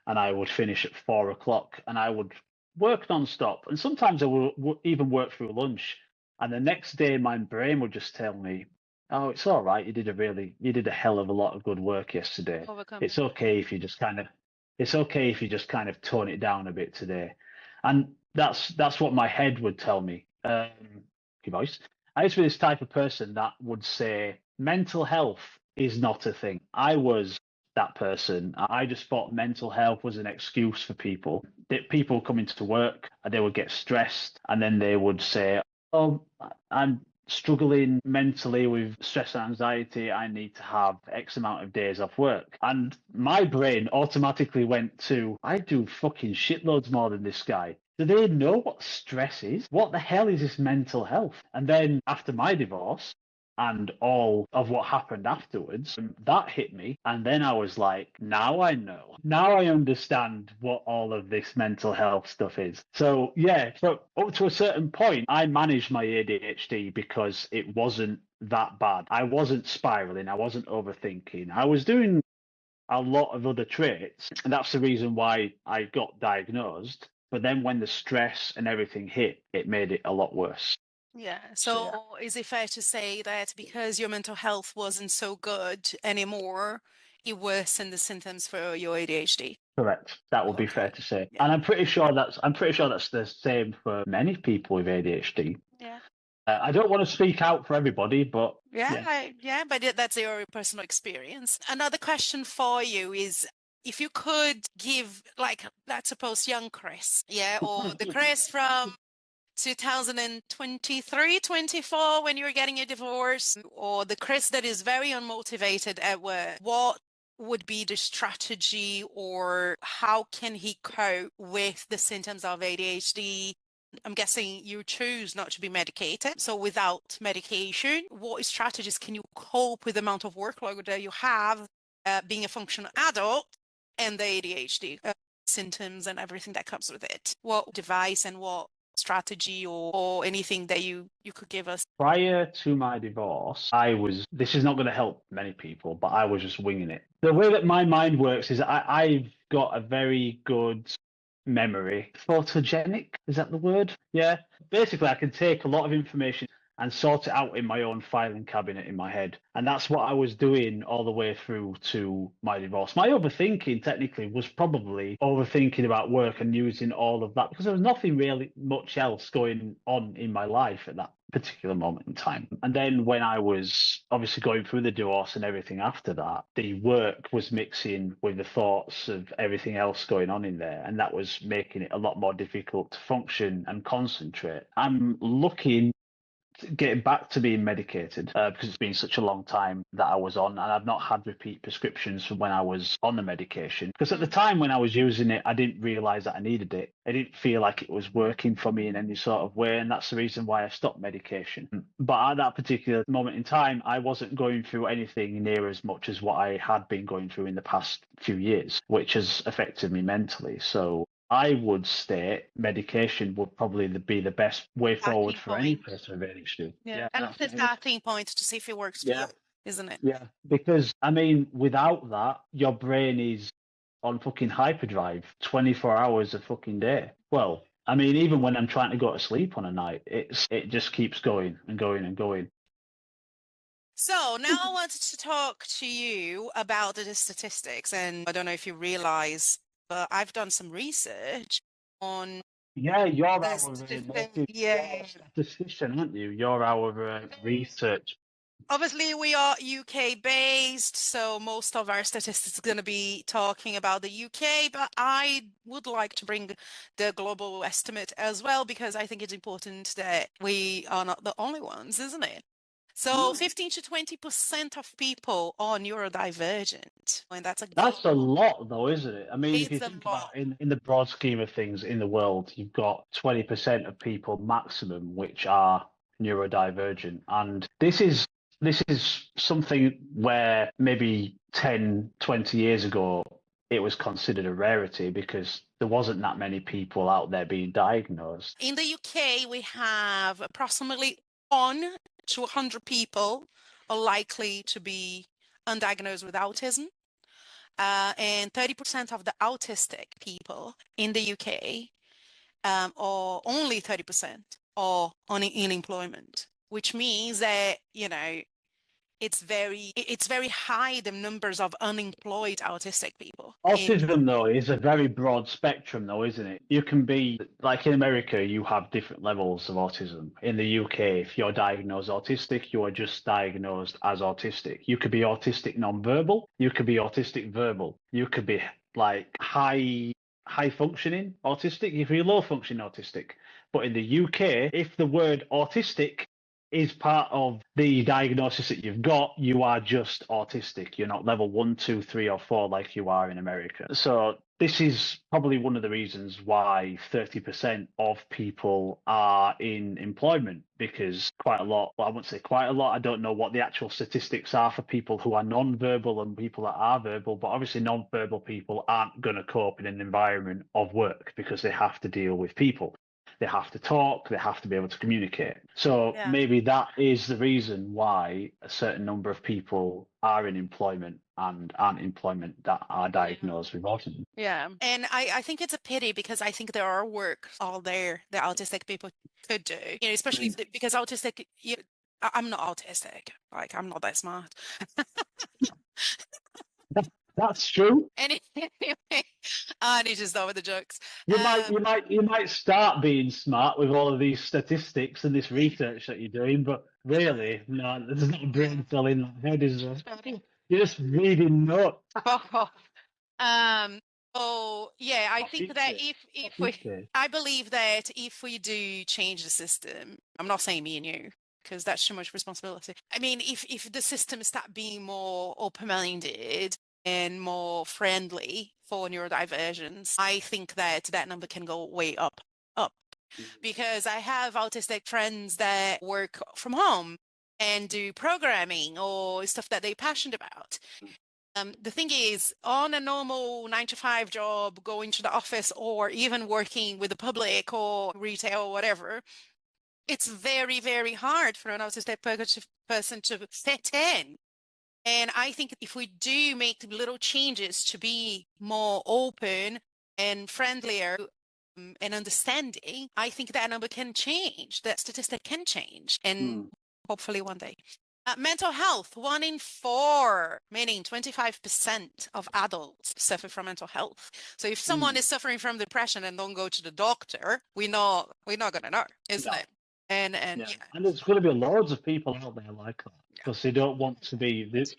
and I would finish at 4 o'clock, and I would work non-stop. And sometimes I would even work through lunch. And the next day, my brain would just tell me, "Oh, it's all right. You did a hell of a lot of good work yesterday. Overcome It's it. okay if you just kind of, it's okay if you just kind of tone it down a bit today." And that's what my head would tell me. Your voice. I used to be this type of person that would say mental health is not a thing. I was that person. I just thought mental health was an excuse for people. That people coming to work and they would get stressed, and then they would say, "Oh, I'm struggling mentally with stress and anxiety. I need to have X amount of days off work." And my brain automatically went to, "I do fucking shitloads more than this guy. Do they know what stress is? What the hell is this mental health?" And then after my divorce, and all of what happened afterwards, that hit me. And then I was like, now I know. Now I understand what all of this mental health stuff is. So, yeah, so up to a certain point, I managed my ADHD because it wasn't that bad. I wasn't spiraling. I wasn't overthinking. I was doing a lot of other traits. And that's the reason why I got diagnosed. But then when the stress and everything hit, it made it a lot worse. Yeah. So, yeah. So is it fair to say that because your mental health wasn't so good anymore, it worsened the symptoms for your ADHD? Correct. That would be fair Okay. to say. Yeah. And I'm pretty sure that's the same for many people with ADHD. Yeah. I don't want to speak out for everybody, but Yeah. yeah. Yeah, but that's your personal experience. Another question for you is if you could give, like, let's suppose young Chris, yeah, or the Chris from 2023, 24, when you were getting a divorce, or the Chris that is very unmotivated at work, what would be the strategy or how can he cope with the symptoms of ADHD? I'm guessing you choose not to be medicated. So without medication, what strategies can you cope with the amount of workload that you have being a functional adult and the ADHD symptoms and everything that comes with it? What device and what strategy or anything that you could give us? Prior to my divorce, this is not going to help many people, but I was just winging it. The way that my mind works is I've got a very good memory. Photogenic, is that the word? Yeah. Basically, I can take a lot of information and sort it out in my own filing cabinet in my head. And that's what I was doing all the way through to my divorce. My overthinking technically was probably overthinking about work and using all of that because there was nothing really much else going on in my life at that particular moment in time. And then when I was obviously going through the divorce and everything after that, the work was mixing with the thoughts of everything else going on in there. And that was making it a lot more difficult to function and concentrate. I'm looking getting back to being medicated because it's been such a long time that I was on, and I've not had repeat prescriptions from when I was on the medication. Because at the time when I was using it, I didn't realize that I needed it. I didn't feel like it was working for me in any sort of way, and that's the reason why I stopped medication. But at that particular moment in time, I wasn't going through anything near as much as what I had been going through in the past few years, which has affected me mentally. So I would state medication would probably be the best way forward Starting for any point. person with ADHD. Yeah. Yeah, And it's a absolutely. starting point to see if it works for you, Yeah, isn't it? yeah. Because I mean, without that, your brain is on fucking hyperdrive 24 hours a fucking day. Well, I mean, even when I'm trying to go to sleep on a night, it just keeps going and going and going. So now I wanted to talk to you about the statistics, and I don't know if you realize, but I've done some research on Yeah, you're our the statistics. native Yeah. statistician, aren't you? You're our research. Obviously, we are UK based, so most of our statistics are going to be talking about the UK, but I would like to bring the global estimate as well because I think it's important that we are not the only ones, isn't it? So 15 to 20% of people are neurodivergent, and that's a That's a lot, though, isn't it? I mean, if you it's a think lot. about in the broad scheme of things in the world, you've got 20% of people maximum which are neurodivergent, and this is something where maybe 10, 20 years ago it was considered a rarity because there wasn't that many people out there being diagnosed. In the UK, we have approximately 1 to 100 people are likely to be undiagnosed with autism. And 30% of the autistic people in the UK, or only 30%, are in employment, which means that, it's very high, the numbers of unemployed autistic people. Autism, though, is a very broad spectrum, though, isn't it? You can be, like in America, you have different levels of autism. In the UK, if you're diagnosed autistic, you are just diagnosed as autistic. You could be autistic non-verbal, you could be autistic verbal, you could be like high functioning autistic, if you're low functioning autistic. But in the UK, if the word autistic is part of the diagnosis that you've got, you are just autistic. You're not level 1, 2, 3, or 4 like you are in America. So this is probably one of the reasons why 30% of people are in employment, because quite a lot, well, I wouldn't say quite a lot, I don't know what the actual statistics are for people who are non-verbal and people that are verbal, but obviously non-verbal people aren't going to cope in an environment of work because they have to deal with people. They have to talk, they have to be able to communicate. So maybe that is the reason why a certain number of people are in employment and aren't in employment that are diagnosed with autism. Yeah. And I think it's a pity because I think there are work all there that autistic people could do, especially because autistic, I'm not autistic. Like, I'm not that smart. That's true. Anyway, I need to stop with the jokes. You might start being smart with all of these statistics and this research that you're doing, but really, no, there's not a brain cell in that head, is there? You're just reading notes. Oh yeah, I think that I believe that if we do change the system, I'm not saying me and you, because that's too much responsibility. I mean, if the system start being more open-minded and more friendly for neurodivergence, I think that number can go way up. Because I have autistic friends that work from home and do programming or stuff that they're passionate about. The thing is, on a normal 9 to 5 job, going to the office or even working with the public or retail or whatever, it's very, very hard for an autistic person to fit in. And I think if we do make little changes to be more open and friendlier and understanding, I think that number can change, that statistic can change, and hopefully one day. Mental health, 1 in 4, meaning 25% of adults suffer from mental health. So if someone is suffering from depression and don't go to the doctor, we're not going to know, isn't it? And there's going to be loads of people out there like that because they don't want to be this.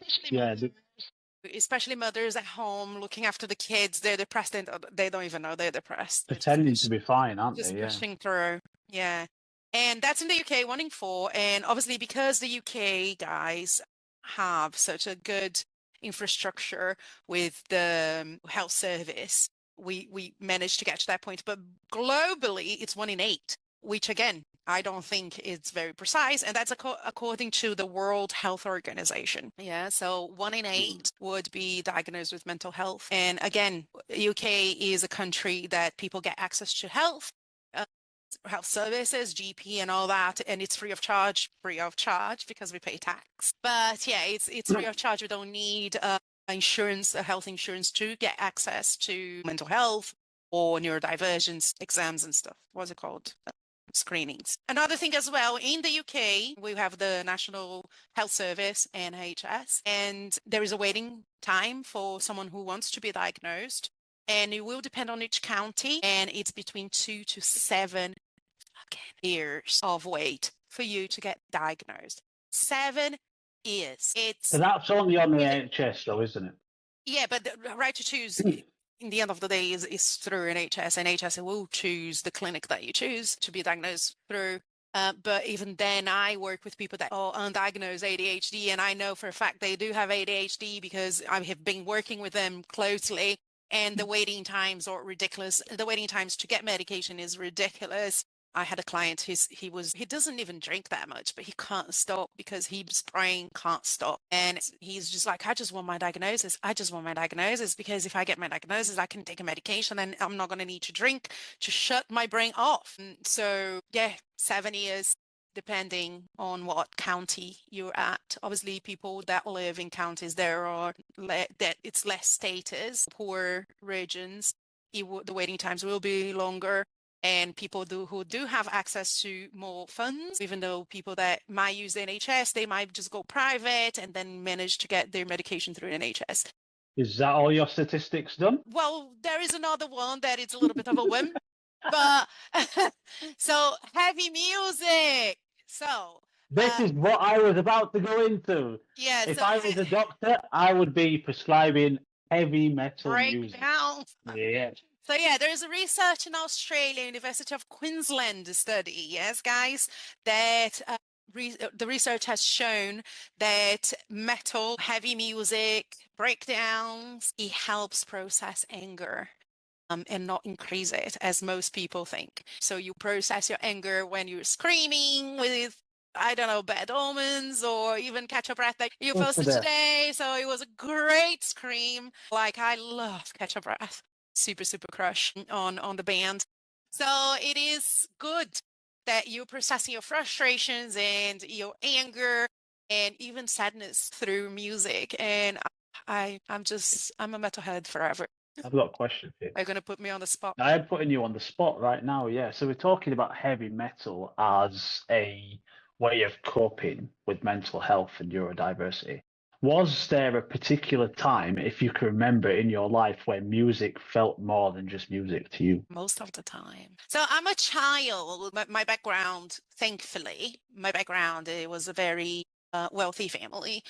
Especially mothers at home looking after the kids. They're depressed and they don't even know they're depressed. Pretending to be fine, aren't they? Just pushing through. Yeah. And that's in the UK, 1 in 4. And obviously because the UK guys have such a good infrastructure with the health service, we managed to get to that point. But globally, it's 1 in 8, which again, I don't think it's very precise. And that's according to the World Health Organization. Yeah. So 1 in 8 would be diagnosed with mental health. And again, UK is a country that people get access to health services, GP and all that, and it's free of charge because we pay tax. But yeah, it's free of charge. We don't need health insurance to get access to mental health or neurodivergence exams and stuff. What's it called? Screenings. Another thing as well, in the UK, we have the National Health Service, NHS, and there is a waiting time for someone who wants to be diagnosed. And it will depend on each county, and it's between 2 to 7 years of wait for you to get diagnosed. 7 years. So that's only on the NHS, though, isn't it? Yeah, but the right to choose in the end of the day is through NHS. NHS will choose the clinic that you choose to be diagnosed through. But even then, I work with people that are undiagnosed ADHD, and I know for a fact they do have ADHD because I have been working with them closely, and the waiting times are ridiculous. The waiting times to get medication is ridiculous. I had a client he doesn't even drink that much, but he can't stop because his brain can't stop. And he's just like, I just want my diagnosis. I just want my diagnosis because if I get my diagnosis, I can take a medication and I'm not going to need to drink to shut my brain off. And so, yeah, 7 years, depending on what county you're at. Obviously, people that live in counties that it's less status, poor regions, the waiting times will be longer. And people who do have access to more funds, even though people that might use the NHS, they might just go private and then manage to get their medication through NHS. Is that all your statistics done? Well, there is another one that it's a little bit of a whim, but so heavy music. So This is what I was about to go into. yeah, If so I was a doctor, I would be prescribing heavy metal music. breakdown. Yeah. So yeah, there's a research in Australia, University of Queensland study, yes, guys, that the research has shown that metal, heavy music, breakdowns, it helps process anger. And not increase it as most people think. So you process your anger when you're screaming with, I don't know, bad omens or even catch a breath like you posted today. So it was a great scream. Like I love Catch a Breath. Super, super crush on the band. So it is good that you're processing your frustrations and your anger and even sadness through music. And I'm a metalhead forever. I've got a question for you. Are you going to put me on the spot? I am putting you on the spot right now, yeah. So we're talking about heavy metal as a way of coping with mental health and neurodiversity. Was there a particular time, if you can remember in your life, where music felt more than just music to you? Most of the time. So I'm a child. My background, thankfully, it was a very wealthy family.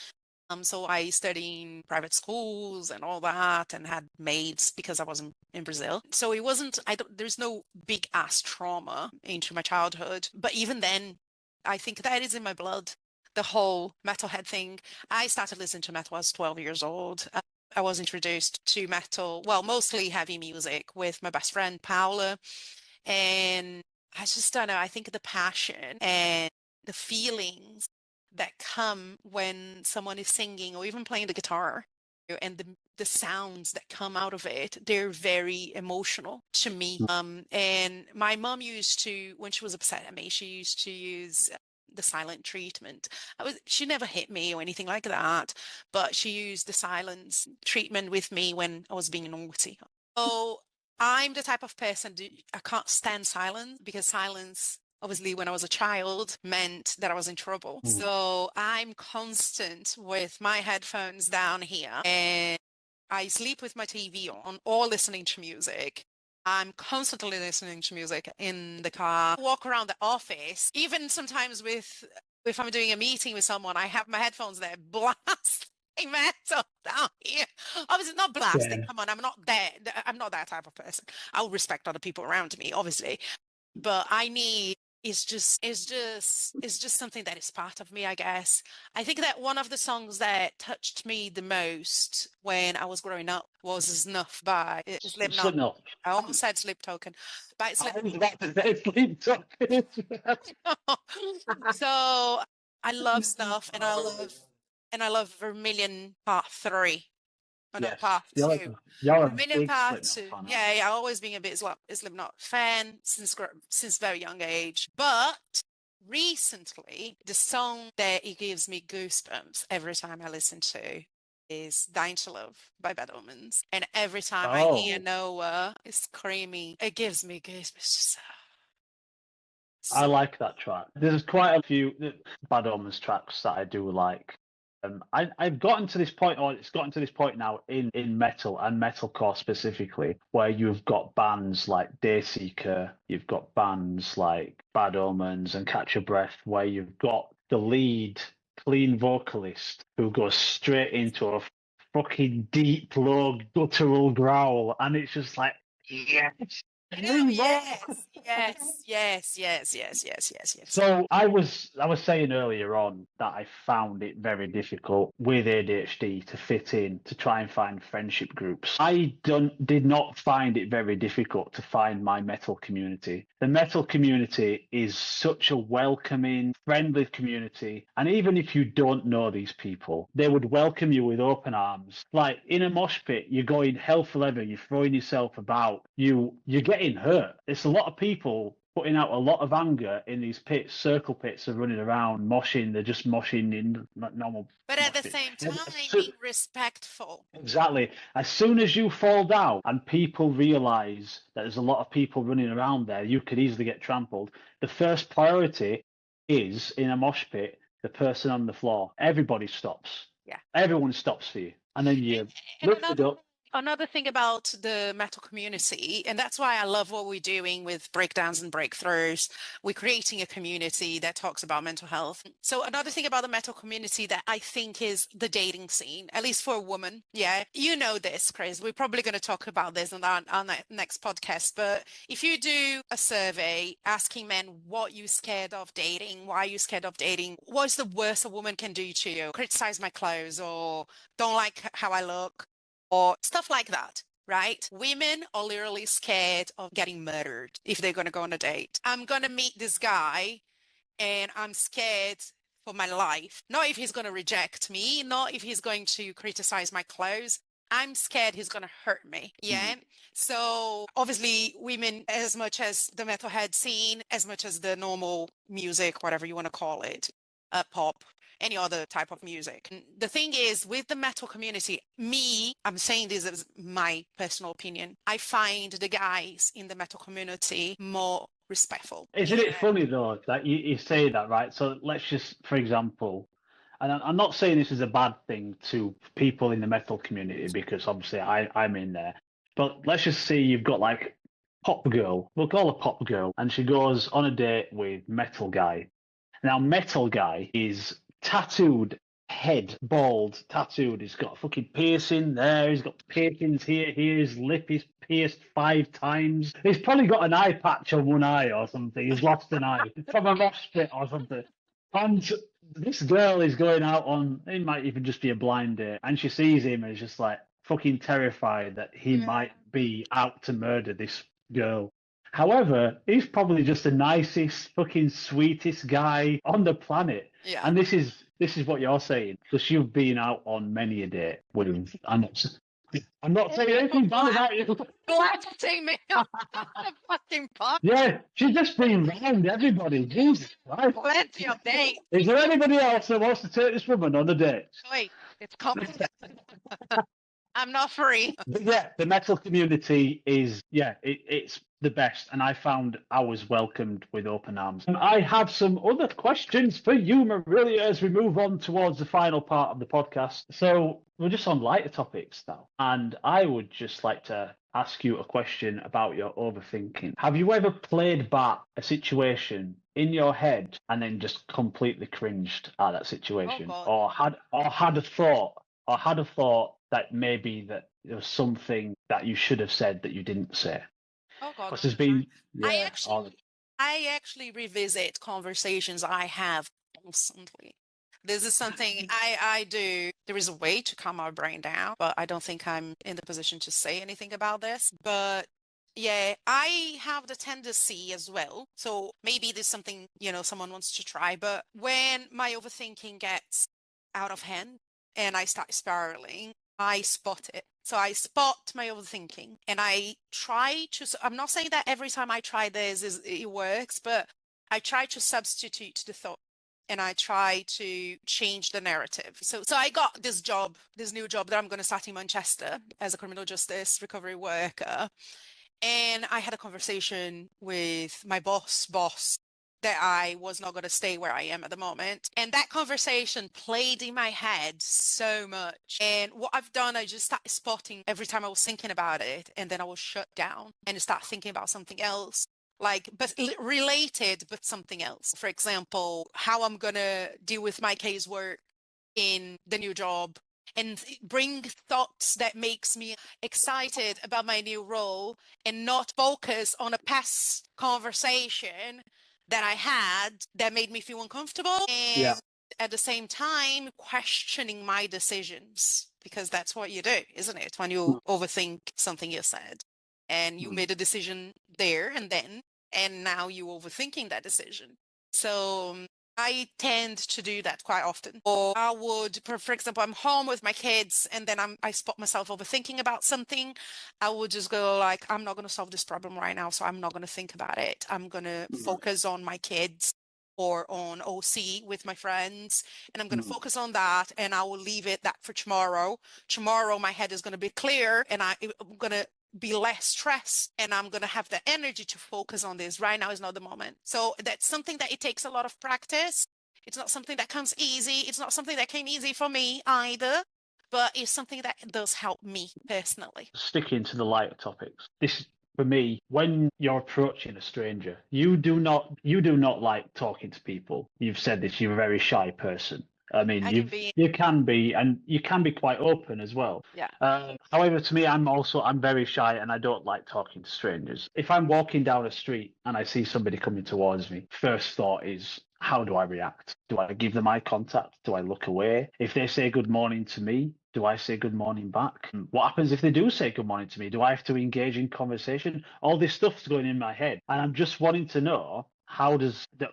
So I studied in private schools and all that and had maids because I was in Brazil. So it wasn't, there's no big ass trauma into my childhood. But even then, I think that is in my blood, the whole metalhead thing. I started listening to metal when I was 12 years old. I was introduced to metal, well, mostly heavy music with my best friend, Paula. And I just don't know, I think the passion and the feelings that come when someone is singing or even playing the guitar and the sounds that come out of it, they're very emotional to me. And my mom used to, when she was upset at me, she used to use the silent treatment. She never hit me or anything like that, but she used the silence treatment with me when I was being naughty. So I'm the type of person I can't stand silence because silence, obviously, when I was a child, meant that I was in trouble. So I'm constant with my headphones down here and I sleep with my TV on or listening to music. I'm constantly listening to music in the car, walk around the office, even sometimes if I'm doing a meeting with someone, I have my headphones there, blast metal down here. Obviously not blasting. Come on, I'm not that type of person. I'll respect other people around me, obviously. But it's just something that is part of me, I guess. I think that one of the songs that touched me the most when I was growing up was Snuff by Slipknot. I almost said Sleep Token. By Slipknot. I was about to say Sleep Token. So I love Snuff and I love Vermilion Part 3. Oh, no, Yes. Part 2. You're a Vermilion big Part Slipknot 2. fan. Yeah, I've always been a bit Slipknot fan since very young age. But recently, the song that it gives me goosebumps every time I listen to is Dying to Love by Bad Omens. And every time I hear Noah screaming, it gives me goosebumps. I like that track. There's quite a few Bad Omens tracks that I do like. I've gotten to this point, or it's gotten to this point now in metal and metalcore specifically, where you've got bands like Dayseeker, you've got bands like Bad Omens and Catch a Breath, where you've got the lead clean vocalist who goes straight into a fucking deep, low, guttural growl, and it's just like, yes, No, yes. So I was saying earlier on that I found it very difficult with ADHD to fit in, to try and find friendship groups. I did not find it very difficult to find my metal community. The metal community is such a welcoming, friendly community, and even if you don't know these people, they would welcome you with open arms. Like in a mosh pit, you're going hell for leather, you're throwing yourself about, you're getting hurt. It's a lot of people putting out a lot of anger in these pits. Circle pits are running around moshing. They're just moshing in normal. But at mosh the pits. same time, So- being respectful. Exactly. As soon as you fall down and people realize that there's a lot of people running around there, you could easily get trampled. The first priority is in a mosh pit, the person on the floor. Everybody stops. Yeah. Everyone stops for you. And then you And lift it up. another thing about the metal community, and that's why I love what we're doing with breakdowns and breakthroughs. We're creating a community that talks about mental health. So another thing about the metal community that I think is the dating scene, at least for a woman. Yeah, you know this, Chris. We're probably going to talk about this on our next podcast. But if you do a survey asking men what you're scared of dating, why are you scared of dating, what's the worst a woman can do to you? Criticize my clothes or don't like how I look, or stuff like that, right? Women are literally scared of getting murdered if they're going to go on a date. I'm going to meet this guy and I'm scared for my life. Not if he's going to reject me, not if he's going to criticize my clothes. I'm scared he's going to hurt me. Yeah. So obviously women, as much as the metalhead scene, as much as the normal music, whatever you want to call it, pop, any other type of music. And the thing is, with the metal community, I'm saying this as my personal opinion, I find the guys in the metal community more respectful. Isn't it funny though that you say that, right? So let's just, for example, and I'm not saying this is a bad thing to people in the metal community because obviously I'm in there, but let's just say you've got like pop girl, we'll call her pop girl, and she goes on a date with metal guy. Now metal guy is tattooed, head bald, tattooed. He's got a fucking piercing there. He's got piercings here. His lip is pierced 5 times. He's probably got an eye patch on one eye or something. He's lost an eye from a mosh pit or something. And this girl is going out on, it might even just be a blind date, and she sees him and is just like fucking terrified that he might be out to murder this girl. However, he's probably just the nicest, fucking sweetest guy on the planet. Yeah. And this is what you're saying, because you've been out on many a date with. I'm not saying anything bad about you. Blasting me on the fucking podcast. Yeah, she's just been round everybody. Jesus Christ. Plenty of dates. Is there anybody else that wants to take this woman on a date? Wait, it's coming. I'm not free. But yeah, the metal community is, it's the best. And I found I was welcomed with open arms. And I have some other questions for you, Marilia, as we move on towards the final part of the podcast. So we're just on lighter topics now. And I would just like to ask you a question about your overthinking. Have you ever played back a situation in your head and then just completely cringed at that situation? Or had a thought that maybe that there was something that you should have said that you didn't say? Oh God! Because there's been, I actually revisit conversations I have constantly. This is something I do. There is a way to calm my brain down, but I don't think I'm in the position to say anything about this. But yeah, I have the tendency as well. So maybe there's something, someone wants to try. But when my overthinking gets out of hand and I start spiraling, I spot it. So I spot my overthinking and I try to, I'm not saying that every time I try this it works, but I try to substitute the thought and I try to change the narrative. So I got this new job that I'm going to start in Manchester as a criminal justice recovery worker. And I had a conversation with my boss that I was not going to stay where I am at the moment. And that conversation played in my head so much. And what I've done, I just started spotting every time I was thinking about it. And then I will shut down and start thinking about something else. But related, but something else. For example, how I'm going to deal with my casework in the new job. and bring thoughts that makes me excited about my new role and not focus on a past conversation that I had that made me feel uncomfortable. And at the same time, questioning my decisions, because that's what you do, isn't it? When you overthink something you said and you made a decision there and then, and now you're overthinking that decision. So I tend to do that quite often. Or I would, for example, I'm home with my kids and then I spot myself overthinking about something. I would just go like, I'm not going to solve this problem right now, so I'm not going to think about it. I'm going to focus on my kids or on OC with my friends, and I'm going to focus on that, and I will leave it that for tomorrow. Tomorrow, my head is going to be clear, and I'm going to be less stressed, and I'm going to have the energy to focus on this. Right now is not the moment. So that's something that it takes a lot of practice. It's not something that comes easy. It's not something that came easy for me either, but it's something that does help me personally. Sticking to the lighter topics, this for me, when you're approaching a stranger, you do not like talking to people. You've said this, you're a very shy person. I mean, you can be, and you can be quite open as well. Yeah. However, to me, I'm very shy, and I don't like talking to strangers. If I'm walking down a street and I see somebody coming towards me, first thought is, how do I react? Do I give them eye contact? Do I look away? If they say good morning to me, do I say good morning back? What happens if they do say good morning to me? Do I have to engage in conversation? All this stuff's going in my head, and I'm just wanting to know,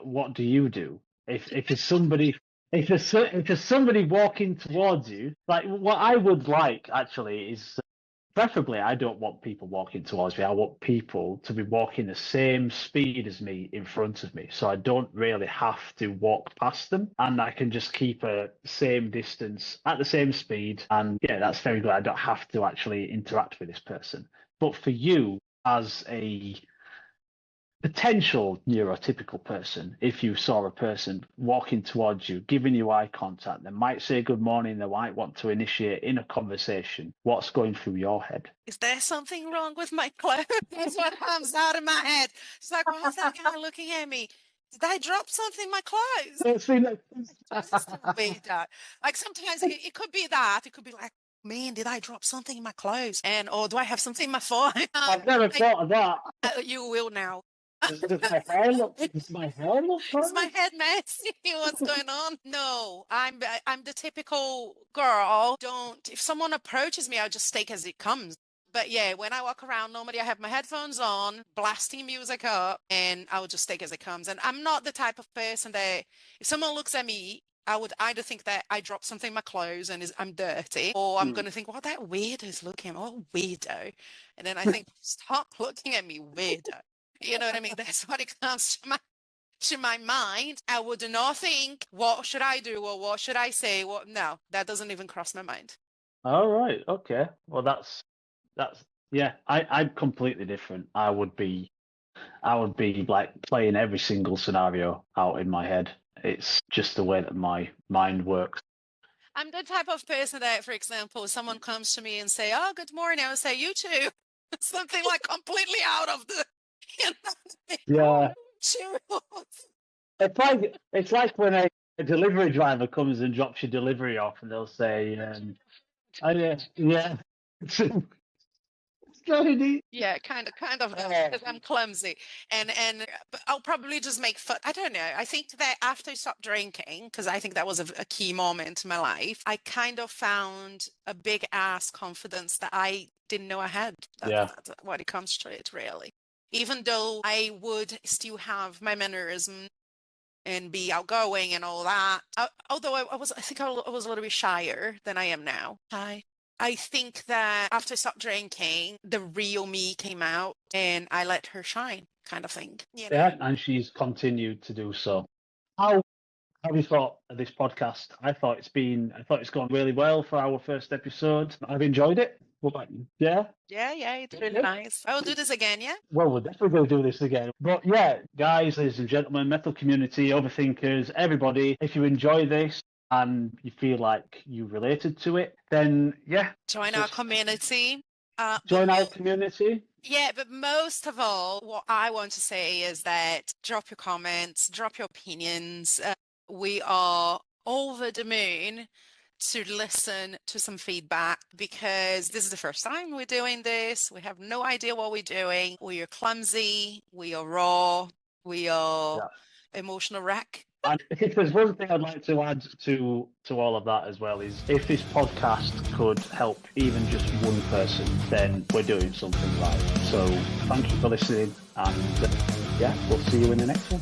what do you do if there's somebody if there's somebody walking towards you? Like, what I would like actually is, preferably, I don't want people walking towards me. I want people to be walking the same speed as me in front of me, so I don't really have to walk past them, and I can just keep a same distance at the same speed. And yeah, that's very good. I don't have to actually interact with this person. But for you, as a potential neurotypical person, if you saw a person walking towards you, giving you eye contact, they might say good morning, they might want to initiate in a conversation, what's going through your head? Is there something wrong with my clothes? That's what comes out of my head. It's like, why is that guy looking at me? Did I drop something in my clothes? Like sometimes it could be that. It could be like, man, did I drop something in my clothes? And or do I have something in my phone? I've never thought of that. You will now. Does my hair look? Does my hair look? Is my head messy? What's going on? No, I'm the typical girl. If someone approaches me, I'll just take as it comes. But yeah, when I walk around, normally I have my headphones on, blasting music up, and I'll just take as it comes. And I'm not the type of person that if someone looks at me, I would either think that I dropped something in my clothes and I'm dirty, or I'm going to think, well, that weirdo's looking, what weirdo. And then I think, stop looking at me, weirdo. You know what I mean? That's what it comes to my mind. I would not think, what should I do or what should I say? No, that doesn't even cross my mind. All right. Okay. Well, that's yeah. I'm completely different. I would be like playing every single scenario out in my head. It's just the way that my mind works. I'm the type of person that, for example, someone comes to me and say, "Oh, good morning," I would say, "You too." Something like completely out of the, Yeah. True. It's like when a delivery driver comes and drops your delivery off, and they'll say, yeah. Yeah, kind of, because I'm clumsy, and but I'll probably just make fun. I don't know. I think that after I stopped drinking, because I think that was a key moment in my life, I kind of found a big ass confidence that I didn't know I had. That's what it comes to it, really. Even though I would still have my mannerism and be outgoing and all that, although I think I was a little bit shyer than I am now. I think that after I stopped drinking, the real me came out and I let her shine, kind of thing. You know? Yeah, and she's continued to do so. How have you thought of this podcast? I thought it's gone really well for our first episode. I've enjoyed it. What about you? Yeah? Yeah, it's really nice. I will do this again, yeah? Well, we're definitely going to do this again. But yeah, guys, ladies and gentlemen, mental community, overthinkers, everybody, if you enjoy this and you feel like you related to it, then yeah. Join our community. Join our community. Yeah, but most of all, what I want to say is that drop your comments, drop your opinions. We are over the moon to listen to some feedback, because this is the first time we're doing this. We have no idea what we're doing. We are clumsy. We are raw. We are emotional wreck. And if there's one thing I'd like to add to all of that as well, is if this podcast could help even just one person, then we're doing something right. So thank you for listening, and we'll see you in the next one.